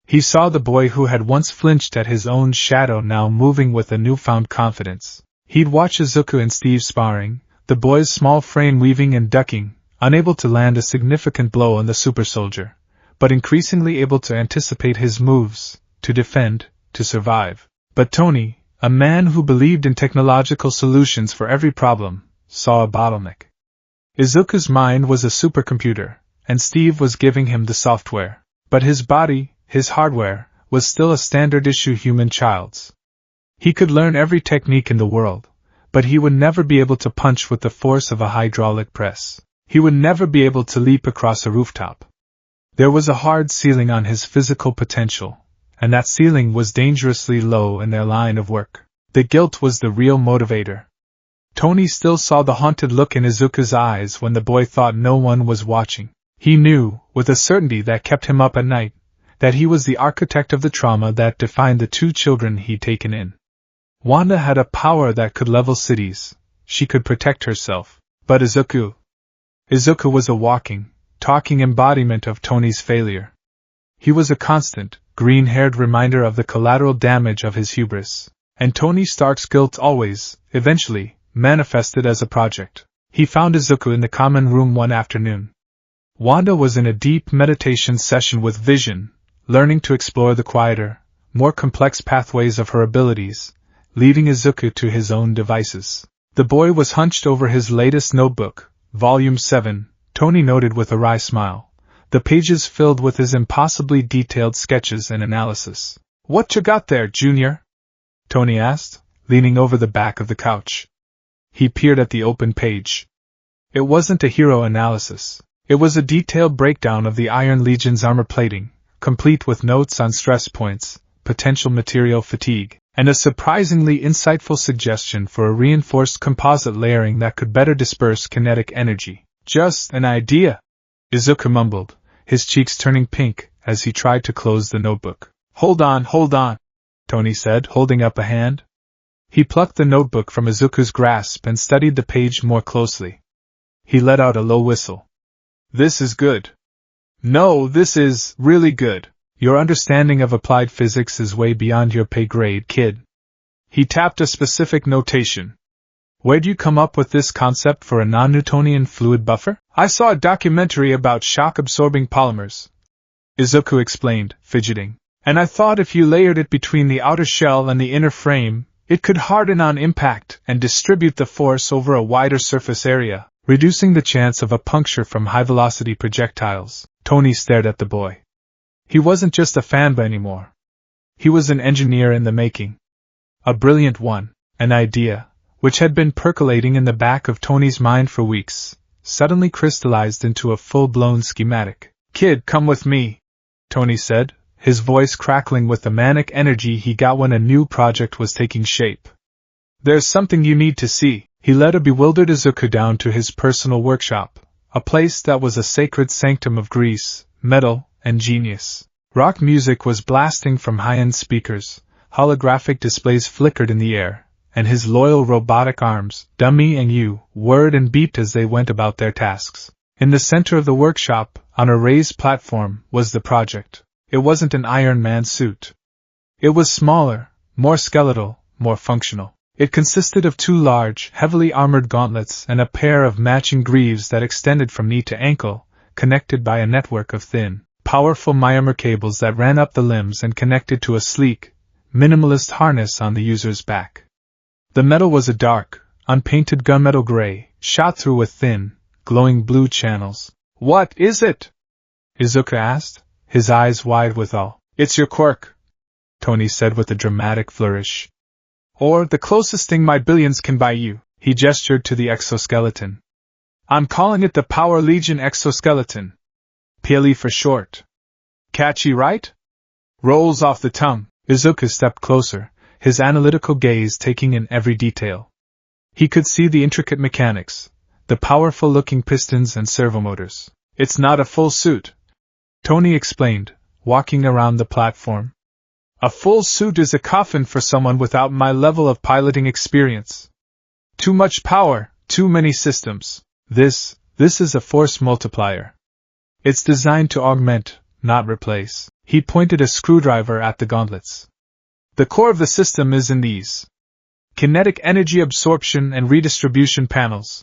He saw the boy who had once flinched at his own shadow now moving with a newfound confidence. He'd watch Izuku and Steve sparring, the boy's small frame weaving and ducking, unable to land a significant blow on the super soldier, but increasingly able to anticipate his moves, to defend, to survive. But Tony, a man who believed in technological solutions for every problem, saw a bottleneck. Izuku's mind was a supercomputer, and Steve was giving him the software. But his body, his hardware, was still a standard-issue human child's. He could learn every technique in the world, but he would never be able to punch with the force of a hydraulic press. He would never be able to leap across a rooftop. There was a hard ceiling on his physical potential, and that ceiling was dangerously low in their line of work. The guilt was the real motivator. Tony still saw the haunted look in Izuku's eyes when the boy thought no one was watching. He knew, with a certainty that kept him up at night, that he was the architect of the trauma that defined the two children he'd taken in. Wanda had a power that could level cities. She could protect herself. But Izuku was a walking, talking embodiment of Tony's failure. He was a constant, green-haired reminder of the collateral damage of his hubris. And Tony Stark's guilt always, eventually, manifested as a project. He found Izuku in the common room one afternoon. Wanda was in a deep meditation session with Vision, learning to explore the quieter, more complex pathways of her abilities, leaving Izuku to his own devices. The boy was hunched over his latest notebook, Volume 7, Tony noted with a wry smile, the pages filled with his impossibly detailed sketches and analysis. "What you got there, Junior?" Tony asked, leaning over the back of the couch. He peered at the open page. It wasn't a hero analysis. It was a detailed breakdown of the Iron Legion's armor plating, complete with notes on stress points, potential material fatigue, and a surprisingly insightful suggestion for a reinforced composite layering that could better disperse kinetic energy. "Just an idea," Izuku mumbled, his cheeks turning pink as he tried to close the notebook. Hold on, Tony said, holding up a hand. He plucked the notebook from Izuku's grasp and studied the page more closely. He let out a low whistle. "This is good. No, this is really good. Your understanding of applied physics is way beyond your pay grade, kid." He tapped a specific notation. "Where'd you come up with this concept for a non-Newtonian fluid buffer?" "I saw a documentary about shock-absorbing polymers," Izuku explained, fidgeting. "And I thought if you layered it between the outer shell and the inner frame, it could harden on impact and distribute the force over a wider surface area, reducing the chance of a puncture from high-velocity projectiles." Tony stared at the boy. He wasn't just a fanboy anymore. He was an engineer in the making. A brilliant one, an idea, which had been percolating in the back of Tony's mind for weeks, suddenly crystallized into a full-blown schematic. "Kid, come with me," Tony said, his voice crackling with the manic energy he got when a new project was taking shape. "There's something you need to see." He led a bewildered Izuku down to his personal workshop, a place that was a sacred sanctum of grease, metal, and genius. Rock music was blasting from high-end speakers, holographic displays flickered in the air, and his loyal robotic arms, dummy and you, whirred and beeped as they went about their tasks. In the center of the workshop, on a raised platform, was the project. It wasn't an Iron Man suit. It was smaller, more skeletal, more functional. It consisted of 2 large, heavily armored gauntlets and a pair of matching greaves that extended from knee to ankle, connected by a network of thin, powerful myomer cables that ran up the limbs and connected to a sleek, minimalist harness on the user's back. The metal was a dark, unpainted gunmetal gray, shot through with thin, glowing blue channels. "What is it?" Izuku asked, his eyes wide with awe. "It's your quirk," Tony said with a dramatic flourish. "Or the closest thing my billions can buy you." He gestured to the exoskeleton. "I'm calling it the Power Legion exoskeleton. PLE for short. Catchy, right? Rolls off the tongue." Izuku stepped closer, his analytical gaze taking in every detail. He could see the intricate mechanics, the powerful-looking pistons and servomotors. "It's not a full suit," Tony explained, walking around the platform. "A full suit is a coffin for someone without my level of piloting experience. Too much power, too many systems. This is a force multiplier. It's designed to augment, not replace." He pointed a screwdriver at the gauntlets. "The core of the system is in these kinetic energy absorption and redistribution panels.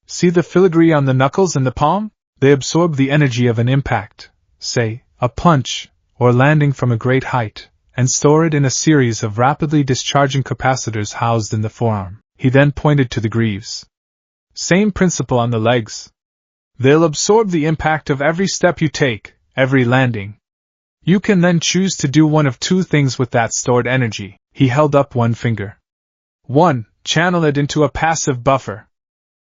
See the filigree on the knuckles and the palm? They absorb the energy of an impact, say, a punch, or landing from a great height, and store it in a series of rapidly discharging capacitors housed in the forearm." He then pointed to the greaves. "Same principle on the legs. They'll absorb the impact of every step you take, every landing. You can then choose to do one of 2 things with that stored energy." He held up one finger. 1. Channel it into a passive buffer.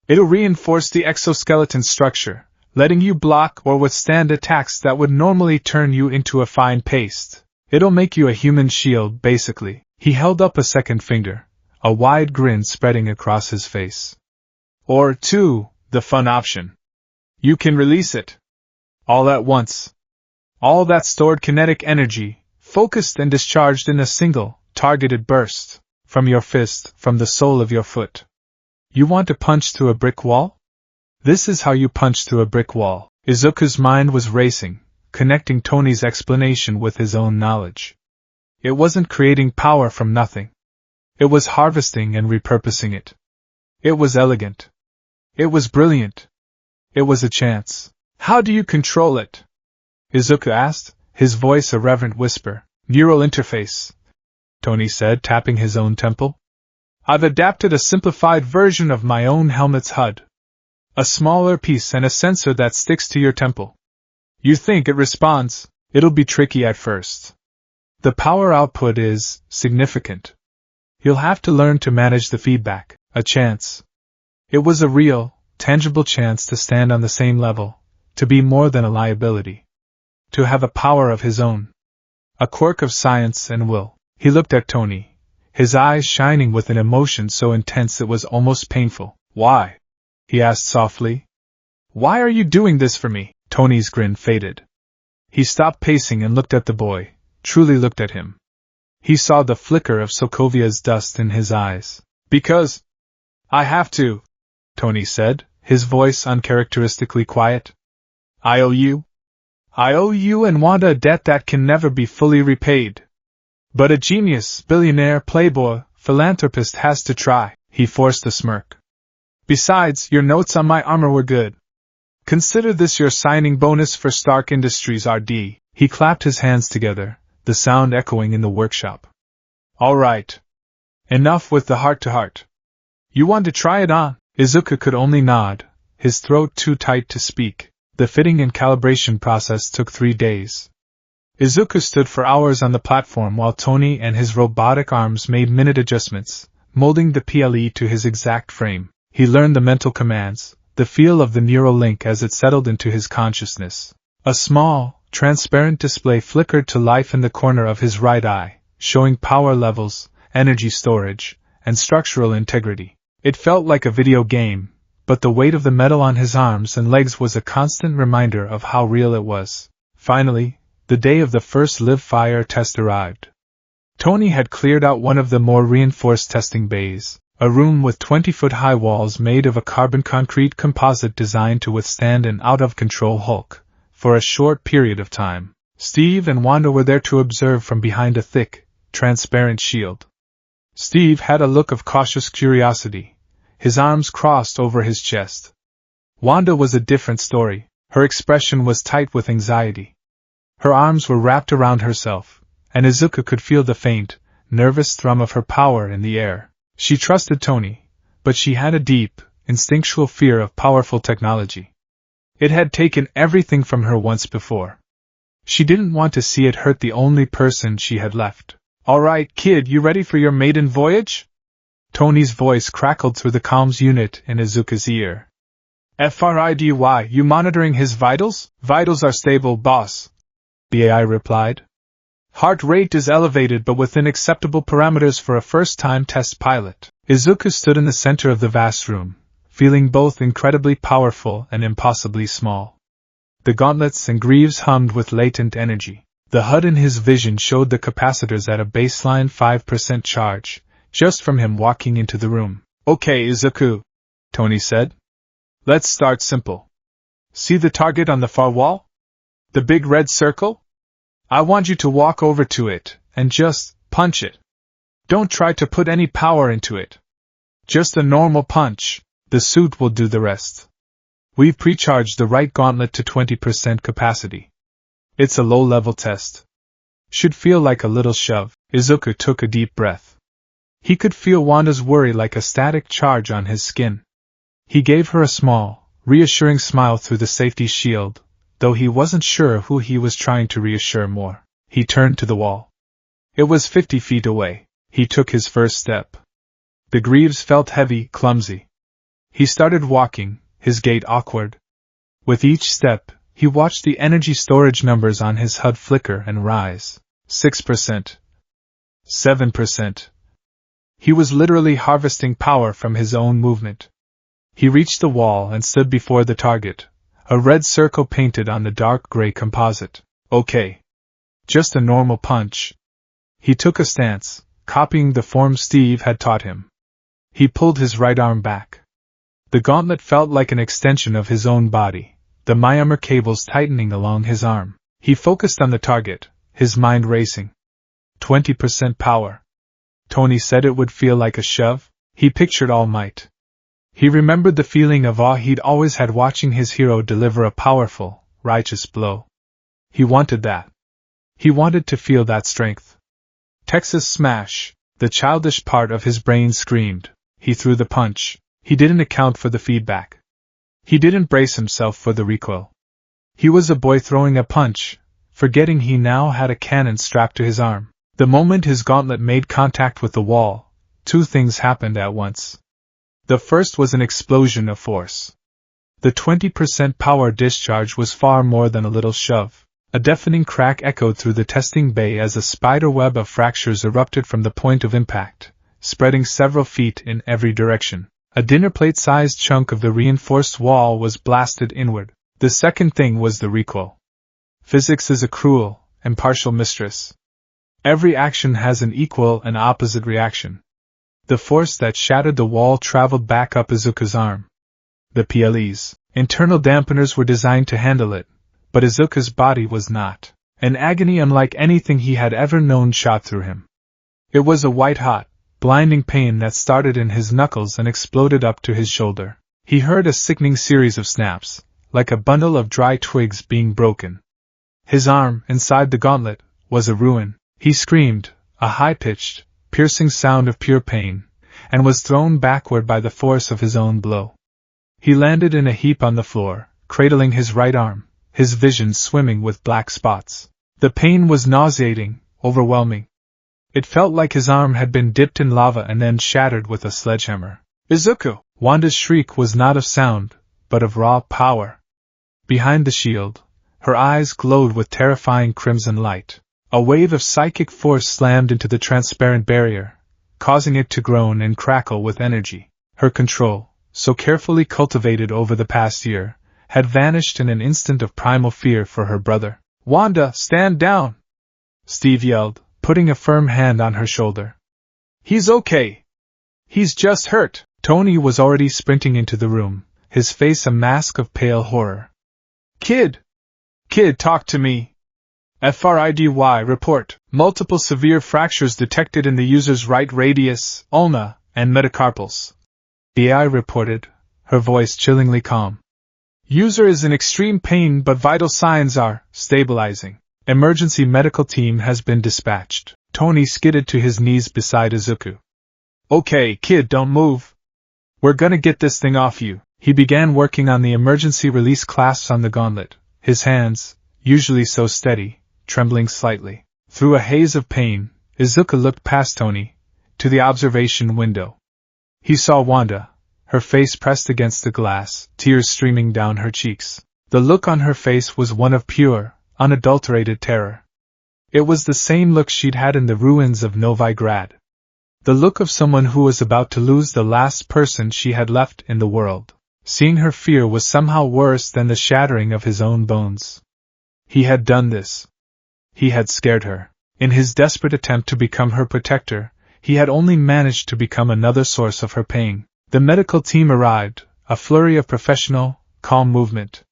It'll reinforce the exoskeleton structure, letting you block or withstand attacks that would normally turn you into a fine paste. It'll make you a human shield, basically. He held up a second finger, a wide grin spreading across his face. Or 2, the fun option. You can release it. All at once. All that stored kinetic energy, focused and discharged in a single, targeted burst, from your fist, from the sole of your foot. You want to punch through a brick wall? This is how you punch through a brick wall. Izuku's mind was racing, connecting Tony's explanation with his own knowledge. It wasn't creating power from nothing. It was harvesting and repurposing it. It was elegant. It was brilliant. It was a chance. "How do you control it?" Izuku asked, his voice a reverent whisper. "Neural interface," Tony said, tapping his own temple. "I've adapted a simplified version of my own helmet's HUD. A smaller piece and a sensor that sticks to your temple. You think it responds? It'll be tricky at first. The power output is significant. You'll have to learn to manage the feedback." A chance. It was a real, tangible chance to stand on the same level, to be more than a liability. To have a power of his own. A quirk of science and will. He looked at Tony, his eyes shining with an emotion so intense it was almost painful. "Why?" he asked softly. "Why are you doing this for me?" Tony's grin faded. He stopped pacing and looked at the boy, truly looked at him. He saw the flicker of Sokovia's dust in his eyes. "Because I have to," Tony said, his voice uncharacteristically quiet. "I owe you. I owe you and Wanda a debt that can never be fully repaid. But a genius, billionaire, playboy, philanthropist has to try." He forced a smirk. "Besides, your notes on my armor were good. Consider this your signing bonus for Stark Industries RD." He clapped his hands together, the sound echoing in the workshop. "All right. Enough with the heart-to-heart. You want to try it on?" Izuku could only nod, his throat too tight to speak. The fitting and calibration process took 3 days. Izuku stood for hours on the platform while Tony and his robotic arms made minute adjustments, molding the PLE to his exact frame. He learned the mental commands, the feel of the neural link as it settled into his consciousness. A small, transparent display flickered to life in the corner of his right eye, showing power levels, energy storage, and structural integrity. It felt like a video game, but the weight of the metal on his arms and legs was a constant reminder of how real it was. Finally, the day of the first live-fire test arrived. Tony had cleared out one of the more reinforced testing bays, a room with 20-foot-high walls made of a carbon-concrete composite designed to withstand an out-of-control Hulk, for a short period of time. Steve and Wanda were there to observe from behind a thick, transparent shield. Steve had a look of cautious curiosity, his arms crossed over his chest. Wanda was a different story. Her expression was tight with anxiety. Her arms were wrapped around herself, and Izuku could feel the faint, nervous thrum of her power in the air. She trusted Tony, but she had a deep, instinctual fear of powerful technology. It had taken everything from her once before. She didn't want to see it hurt the only person she had left. "All right, kid, you ready for your maiden voyage?" Tony's voice crackled through the comms unit in Izuku's ear. "FRIDY, you monitoring his vitals?" "Vitals are stable, boss," BAI replied. "Heart rate is elevated but within acceptable parameters for a first-time test pilot." Izuku stood in the center of the vast room, feeling both incredibly powerful and impossibly small. The gauntlets and greaves hummed with latent energy. The HUD in his vision showed the capacitors at a baseline 5% charge, just from him walking into the room. "Okay, Izuku," Tony said. "Let's start simple. See the target on the far wall? The big red circle? I want you to walk over to it, and just punch it. Don't try to put any power into it. Just a normal punch. The suit will do the rest. We've precharged the right gauntlet to 20% capacity. It's a low-level test. Should feel like a little shove." Izuku took a deep breath. He could feel Wanda's worry like a static charge on his skin. He gave her a small, reassuring smile through the safety shield, though he wasn't sure who he was trying to reassure more. He turned to the wall. It was 50 feet away. He took his first step. The greaves felt heavy, clumsy. He started walking, his gait awkward. With each step, he watched the energy storage numbers on his HUD flicker and rise. 6%. 7%. He was literally harvesting power from his own movement. He reached the wall and stood before the target, a red circle painted on the dark gray composite. "Okay. Just a normal punch." He took a stance, copying the form Steve had taught him. He pulled his right arm back. The gauntlet felt like an extension of his own body, the myomer cables tightening along his arm. He focused on the target, his mind racing. 20% power. Tony said it would feel like a shove. He pictured All Might. He remembered the feeling of awe he'd always had watching his hero deliver a powerful, righteous blow. He wanted that. He wanted to feel that strength. Texas smash, the childish part of his brain screamed. He threw the punch. He didn't account for the feedback. He didn't brace himself for the recoil. He was a boy throwing a punch, forgetting he now had a cannon strapped to his arm. The moment his gauntlet made contact with the wall, two things happened at once. The first was an explosion of force. The 20% power discharge was far more than a little shove. A deafening crack echoed through the testing bay as a spider web of fractures erupted from the point of impact, spreading several feet in every direction. A dinner plate-sized chunk of the reinforced wall was blasted inward. The second thing was the recoil. Physics is a cruel, impartial mistress. Every action has an equal and opposite reaction. The force that shattered the wall traveled back up Izuku's arm. The PLE's internal dampeners were designed to handle it, but Izuku's body was not. An agony unlike anything he had ever known shot through him. It was a white-hot, blinding pain that started in his knuckles and exploded up to his shoulder. He heard a sickening series of snaps, like a bundle of dry twigs being broken. His arm, inside the gauntlet, was a ruin. He screamed, a high-pitched, piercing sound of pure pain, and was thrown backward by the force of his own blow. He landed in a heap on the floor, cradling his right arm, his vision swimming with black spots. The pain was nauseating, overwhelming. It felt like his arm had been dipped in lava and then shattered with a sledgehammer. "Izuku!" Wanda's shriek was not of sound, but of raw power. Behind the shield, her eyes glowed with terrifying crimson light. A wave of psychic force slammed into the transparent barrier, causing it to groan and crackle with energy. Her control, so carefully cultivated over the past year, had vanished in an instant of primal fear for her brother. "Wanda, stand down!" Steve yelled, putting a firm hand on her shoulder. "He's okay. He's just hurt." Tony was already sprinting into the room, his face a mask of pale horror. Kid, talk to me!" FRIDY report. Multiple severe fractures detected in the user's right radius, ulna, and metacarpals. The AI reported, her voice chillingly calm. User is in extreme pain but vital signs are stabilizing. Emergency medical team has been dispatched. Tony skidded to his knees beside Izuku. Okay, kid, don't move. We're gonna get this thing off you. He began working on the emergency release clasps on the gauntlet, his hands, usually so steady, trembling slightly. Through a haze of pain, Izuku looked past Tony, to the observation window. He saw Wanda, her face pressed against the glass, tears streaming down her cheeks. The look on her face was one of pure, unadulterated terror. It was the same look she'd had in the ruins of Novigrad. The look of someone who was about to lose the last person she had left in the world. Seeing her fear was somehow worse than the shattering of his own bones. He had done this. He had scared her. In his desperate attempt to become her protector, he had only managed to become another source of her pain. The medical team arrived, a flurry of professional, calm movement.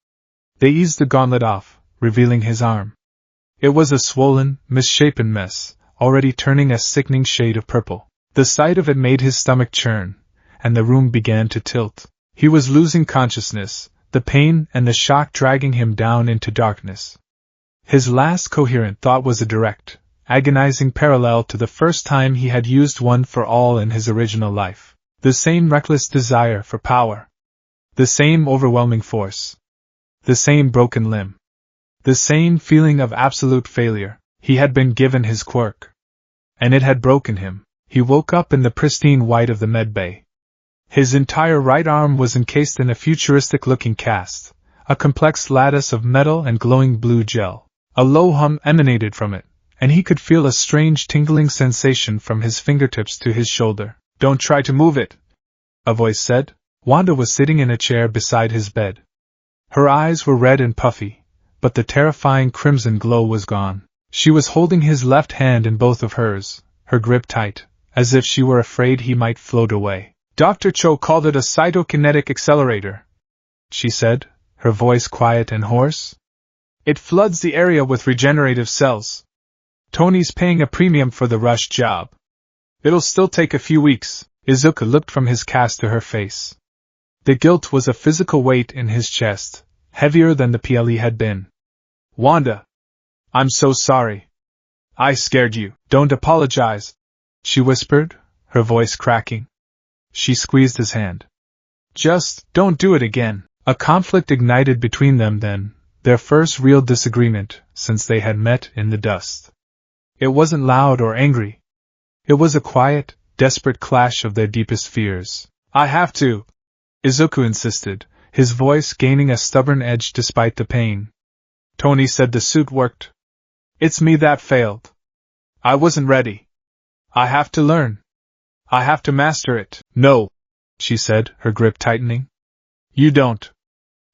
They eased the gauntlet off, revealing his arm. It was a swollen, misshapen mess, already turning a sickening shade of purple. The sight of it made his stomach churn, and the room began to tilt. He was losing consciousness, the pain and the shock dragging him down into darkness. His last coherent thought was a direct, agonizing parallel to the first time he had used one for all in his original life. The same reckless desire for power. The same overwhelming force. The same broken limb. The same feeling of absolute failure. He had been given his quirk. And it had broken him. He woke up in the pristine white of the med bay. His entire right arm was encased in a futuristic-looking cast, a complex lattice of metal and glowing blue gel. A low hum emanated from it, and he could feel a strange tingling sensation from his fingertips to his shoulder. Don't try to move it, a voice said. Wanda was sitting in a chair beside his bed. Her eyes were red and puffy, but the terrifying crimson glow was gone. She was holding his left hand in both of hers, her grip tight, as if she were afraid he might float away. Dr. Cho called it a cytokinetic accelerator, she said, her voice quiet and hoarse. It floods the area with regenerative cells. Tony's paying a premium for the rush job. It'll still take a few weeks. Izuku looked from his cast to her face. The guilt was a physical weight in his chest, heavier than the PLE had been. Wanda! I'm so sorry. I scared you. Don't apologize, she whispered, her voice cracking. She squeezed his hand. Just don't do it again. A conflict ignited between them then, their first real disagreement since they had met in the dust. It wasn't loud or angry. It was a quiet, desperate clash of their deepest fears. I have to, Izuku insisted, his voice gaining a stubborn edge despite the pain. Tony said the suit worked. It's me that failed. I wasn't ready. I have to learn. I have to master it. No, she said, her grip tightening. You don't.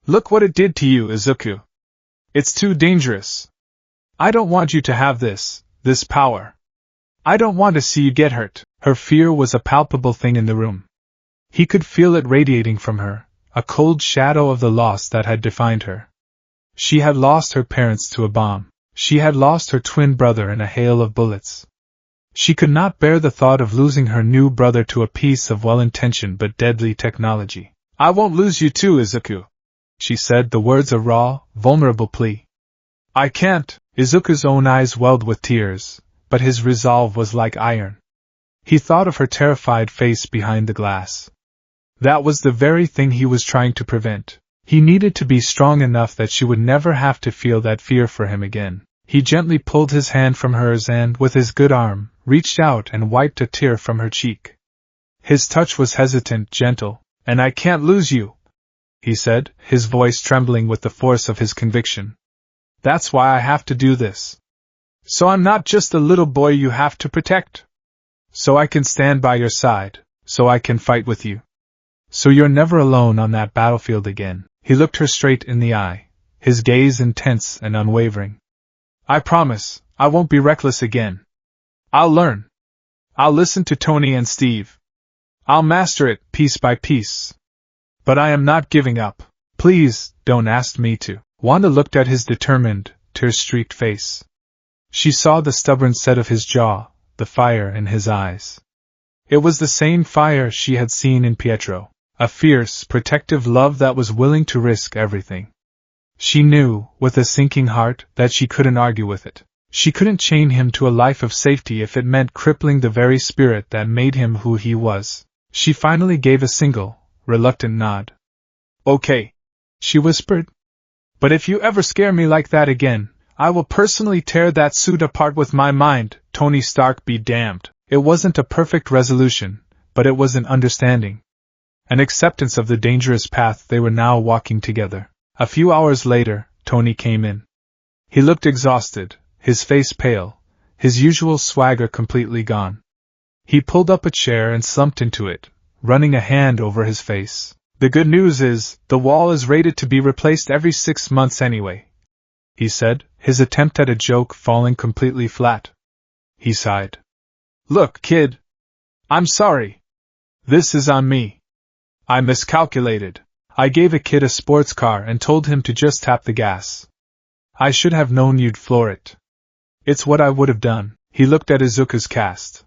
Look what it did to you, Izuku. It's too dangerous. I don't want you to have this power. I don't want to see you get hurt. Her fear was a palpable thing in the room. He could feel it radiating from her, a cold shadow of the loss that had defined her. She had lost her parents to a bomb. She had lost her twin brother in a hail of bullets. She could not bear the thought of losing her new brother to a piece of well-intentioned but deadly technology. I won't lose you too, Izuku, she said, the words a raw, vulnerable plea. I can't. Izuku's own eyes welled with tears, but his resolve was like iron. He thought of her terrified face behind the glass. That was the very thing he was trying to prevent. He needed to be strong enough that she would never have to feel that fear for him again. He gently pulled his hand from hers and, with his good arm, reached out and wiped a tear from her cheek. His touch was hesitant, gentle. And I can't lose you, he said, his voice trembling with the force of his conviction. That's why I have to do this. So I'm not just a little boy you have to protect. So I can stand by your side, so I can fight with you. So you're never alone on that battlefield again. He looked her straight in the eye, his gaze intense and unwavering. I promise, I won't be reckless again. I'll learn. I'll listen to Tony and Steve. I'll master it, piece by piece. But I am not giving up. Please, don't ask me to. Wanda looked at his determined, tear-streaked face. She saw the stubborn set of his jaw, the fire in his eyes. It was the same fire she had seen in Pietro, a fierce, protective love that was willing to risk everything. She knew, with a sinking heart, that she couldn't argue with it. She couldn't chain him to a life of safety if it meant crippling the very spirit that made him who he was. She finally gave a single, reluctant nod. "Okay," she whispered. "But if you ever scare me like that again, I will personally tear that suit apart with my mind, Tony Stark be damned." It wasn't a perfect resolution, but it was an understanding. An acceptance of the dangerous path they were now walking together. A few hours later, Tony came in. He looked exhausted, his face pale, his usual swagger completely gone. He pulled up a chair and slumped into it, running a hand over his face. "The good news is, the wall is rated to be replaced every 6 months anyway," he said, his attempt at a joke falling completely flat. He sighed. "Look, kid. I'm sorry. This is on me. I miscalculated. I gave a kid a sports car and told him to just tap the gas. I should have known you'd floor it. It's what I would have done." He looked at Izuku's cast.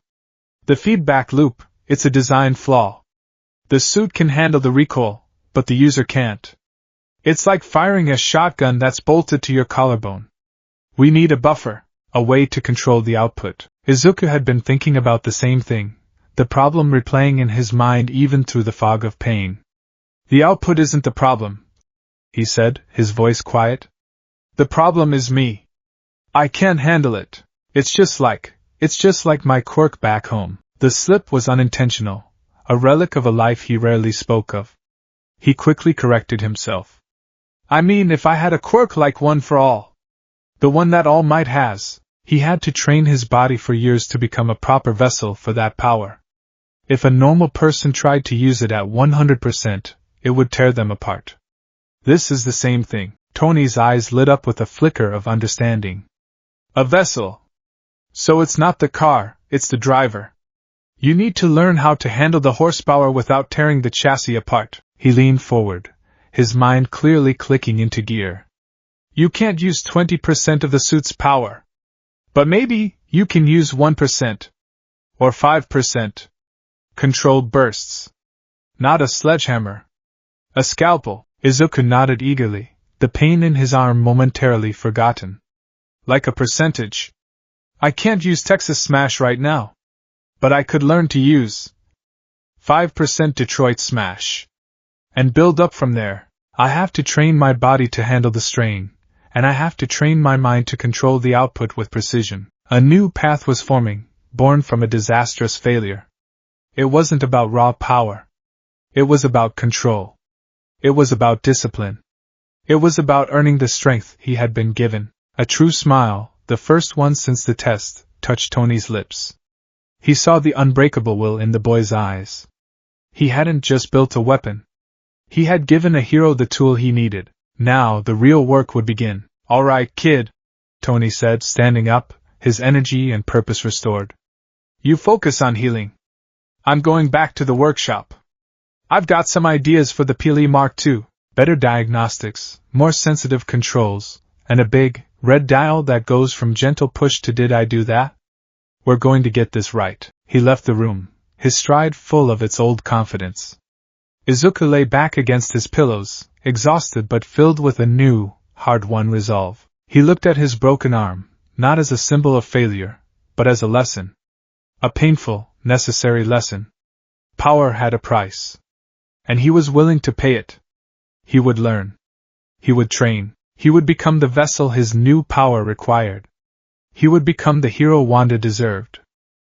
"The feedback loop, it's a design flaw. The suit can handle the recoil, but the user can't. It's like firing a shotgun that's bolted to your collarbone. We need a buffer, a way to control the output." Izuku had been thinking about the same thing, the problem replaying in his mind even through the fog of pain. "The output isn't the problem," he said, his voice quiet. "The problem is me. I can't handle it. It's just like my quirk back home." The slip was unintentional, a relic of a life he rarely spoke of. He quickly corrected himself. "I mean, if I had a quirk like One for All. The one that All Might has." He had to train his body for years to become a proper vessel for that power. If a normal person tried to use it at 100%, it would tear them apart. This is the same thing. Tony's eyes lit up with a flicker of understanding. "A vessel. So it's not the car, it's the driver. You need to learn how to handle the horsepower without tearing the chassis apart." He leaned forward, his mind clearly clicking into gear. "You can't use 20% of the suit's power. But maybe you can use 1%. Or 5%. Controlled bursts. Not a sledgehammer. A scalpel." Izuku nodded eagerly, the pain in his arm momentarily forgotten. "Like a percentage. I can't use Texas Smash right now. But I could learn to use 5% Detroit Smash. And build up from there. I have to train my body to handle the strain, and I have to train my mind to control the output with precision." A new path was forming, born from a disastrous failure. It wasn't about raw power. It was about control. It was about discipline. It was about earning the strength he had been given. A true smile, the first one since the test, touched Tony's lips. He saw the unbreakable will in the boy's eyes. He hadn't just built a weapon. He had given a hero the tool he needed. Now the real work would begin. "All right, kid," Tony said, standing up, his energy and purpose restored. "You focus on healing. I'm going back to the workshop. I've got some ideas for the Pele Mark II. Better diagnostics, more sensitive controls, and a big, red dial that goes from gentle push to did I do that? We're going to get this right." He left the room, his stride full of its old confidence. Izuku lay back against his pillows, exhausted but filled with a new, hard-won resolve. He looked at his broken arm, not as a symbol of failure, but as a lesson. A painful, necessary lesson. Power had a price. And he was willing to pay it. He would learn. He would train. He would become the vessel his new power required. He would become the hero Wanda deserved.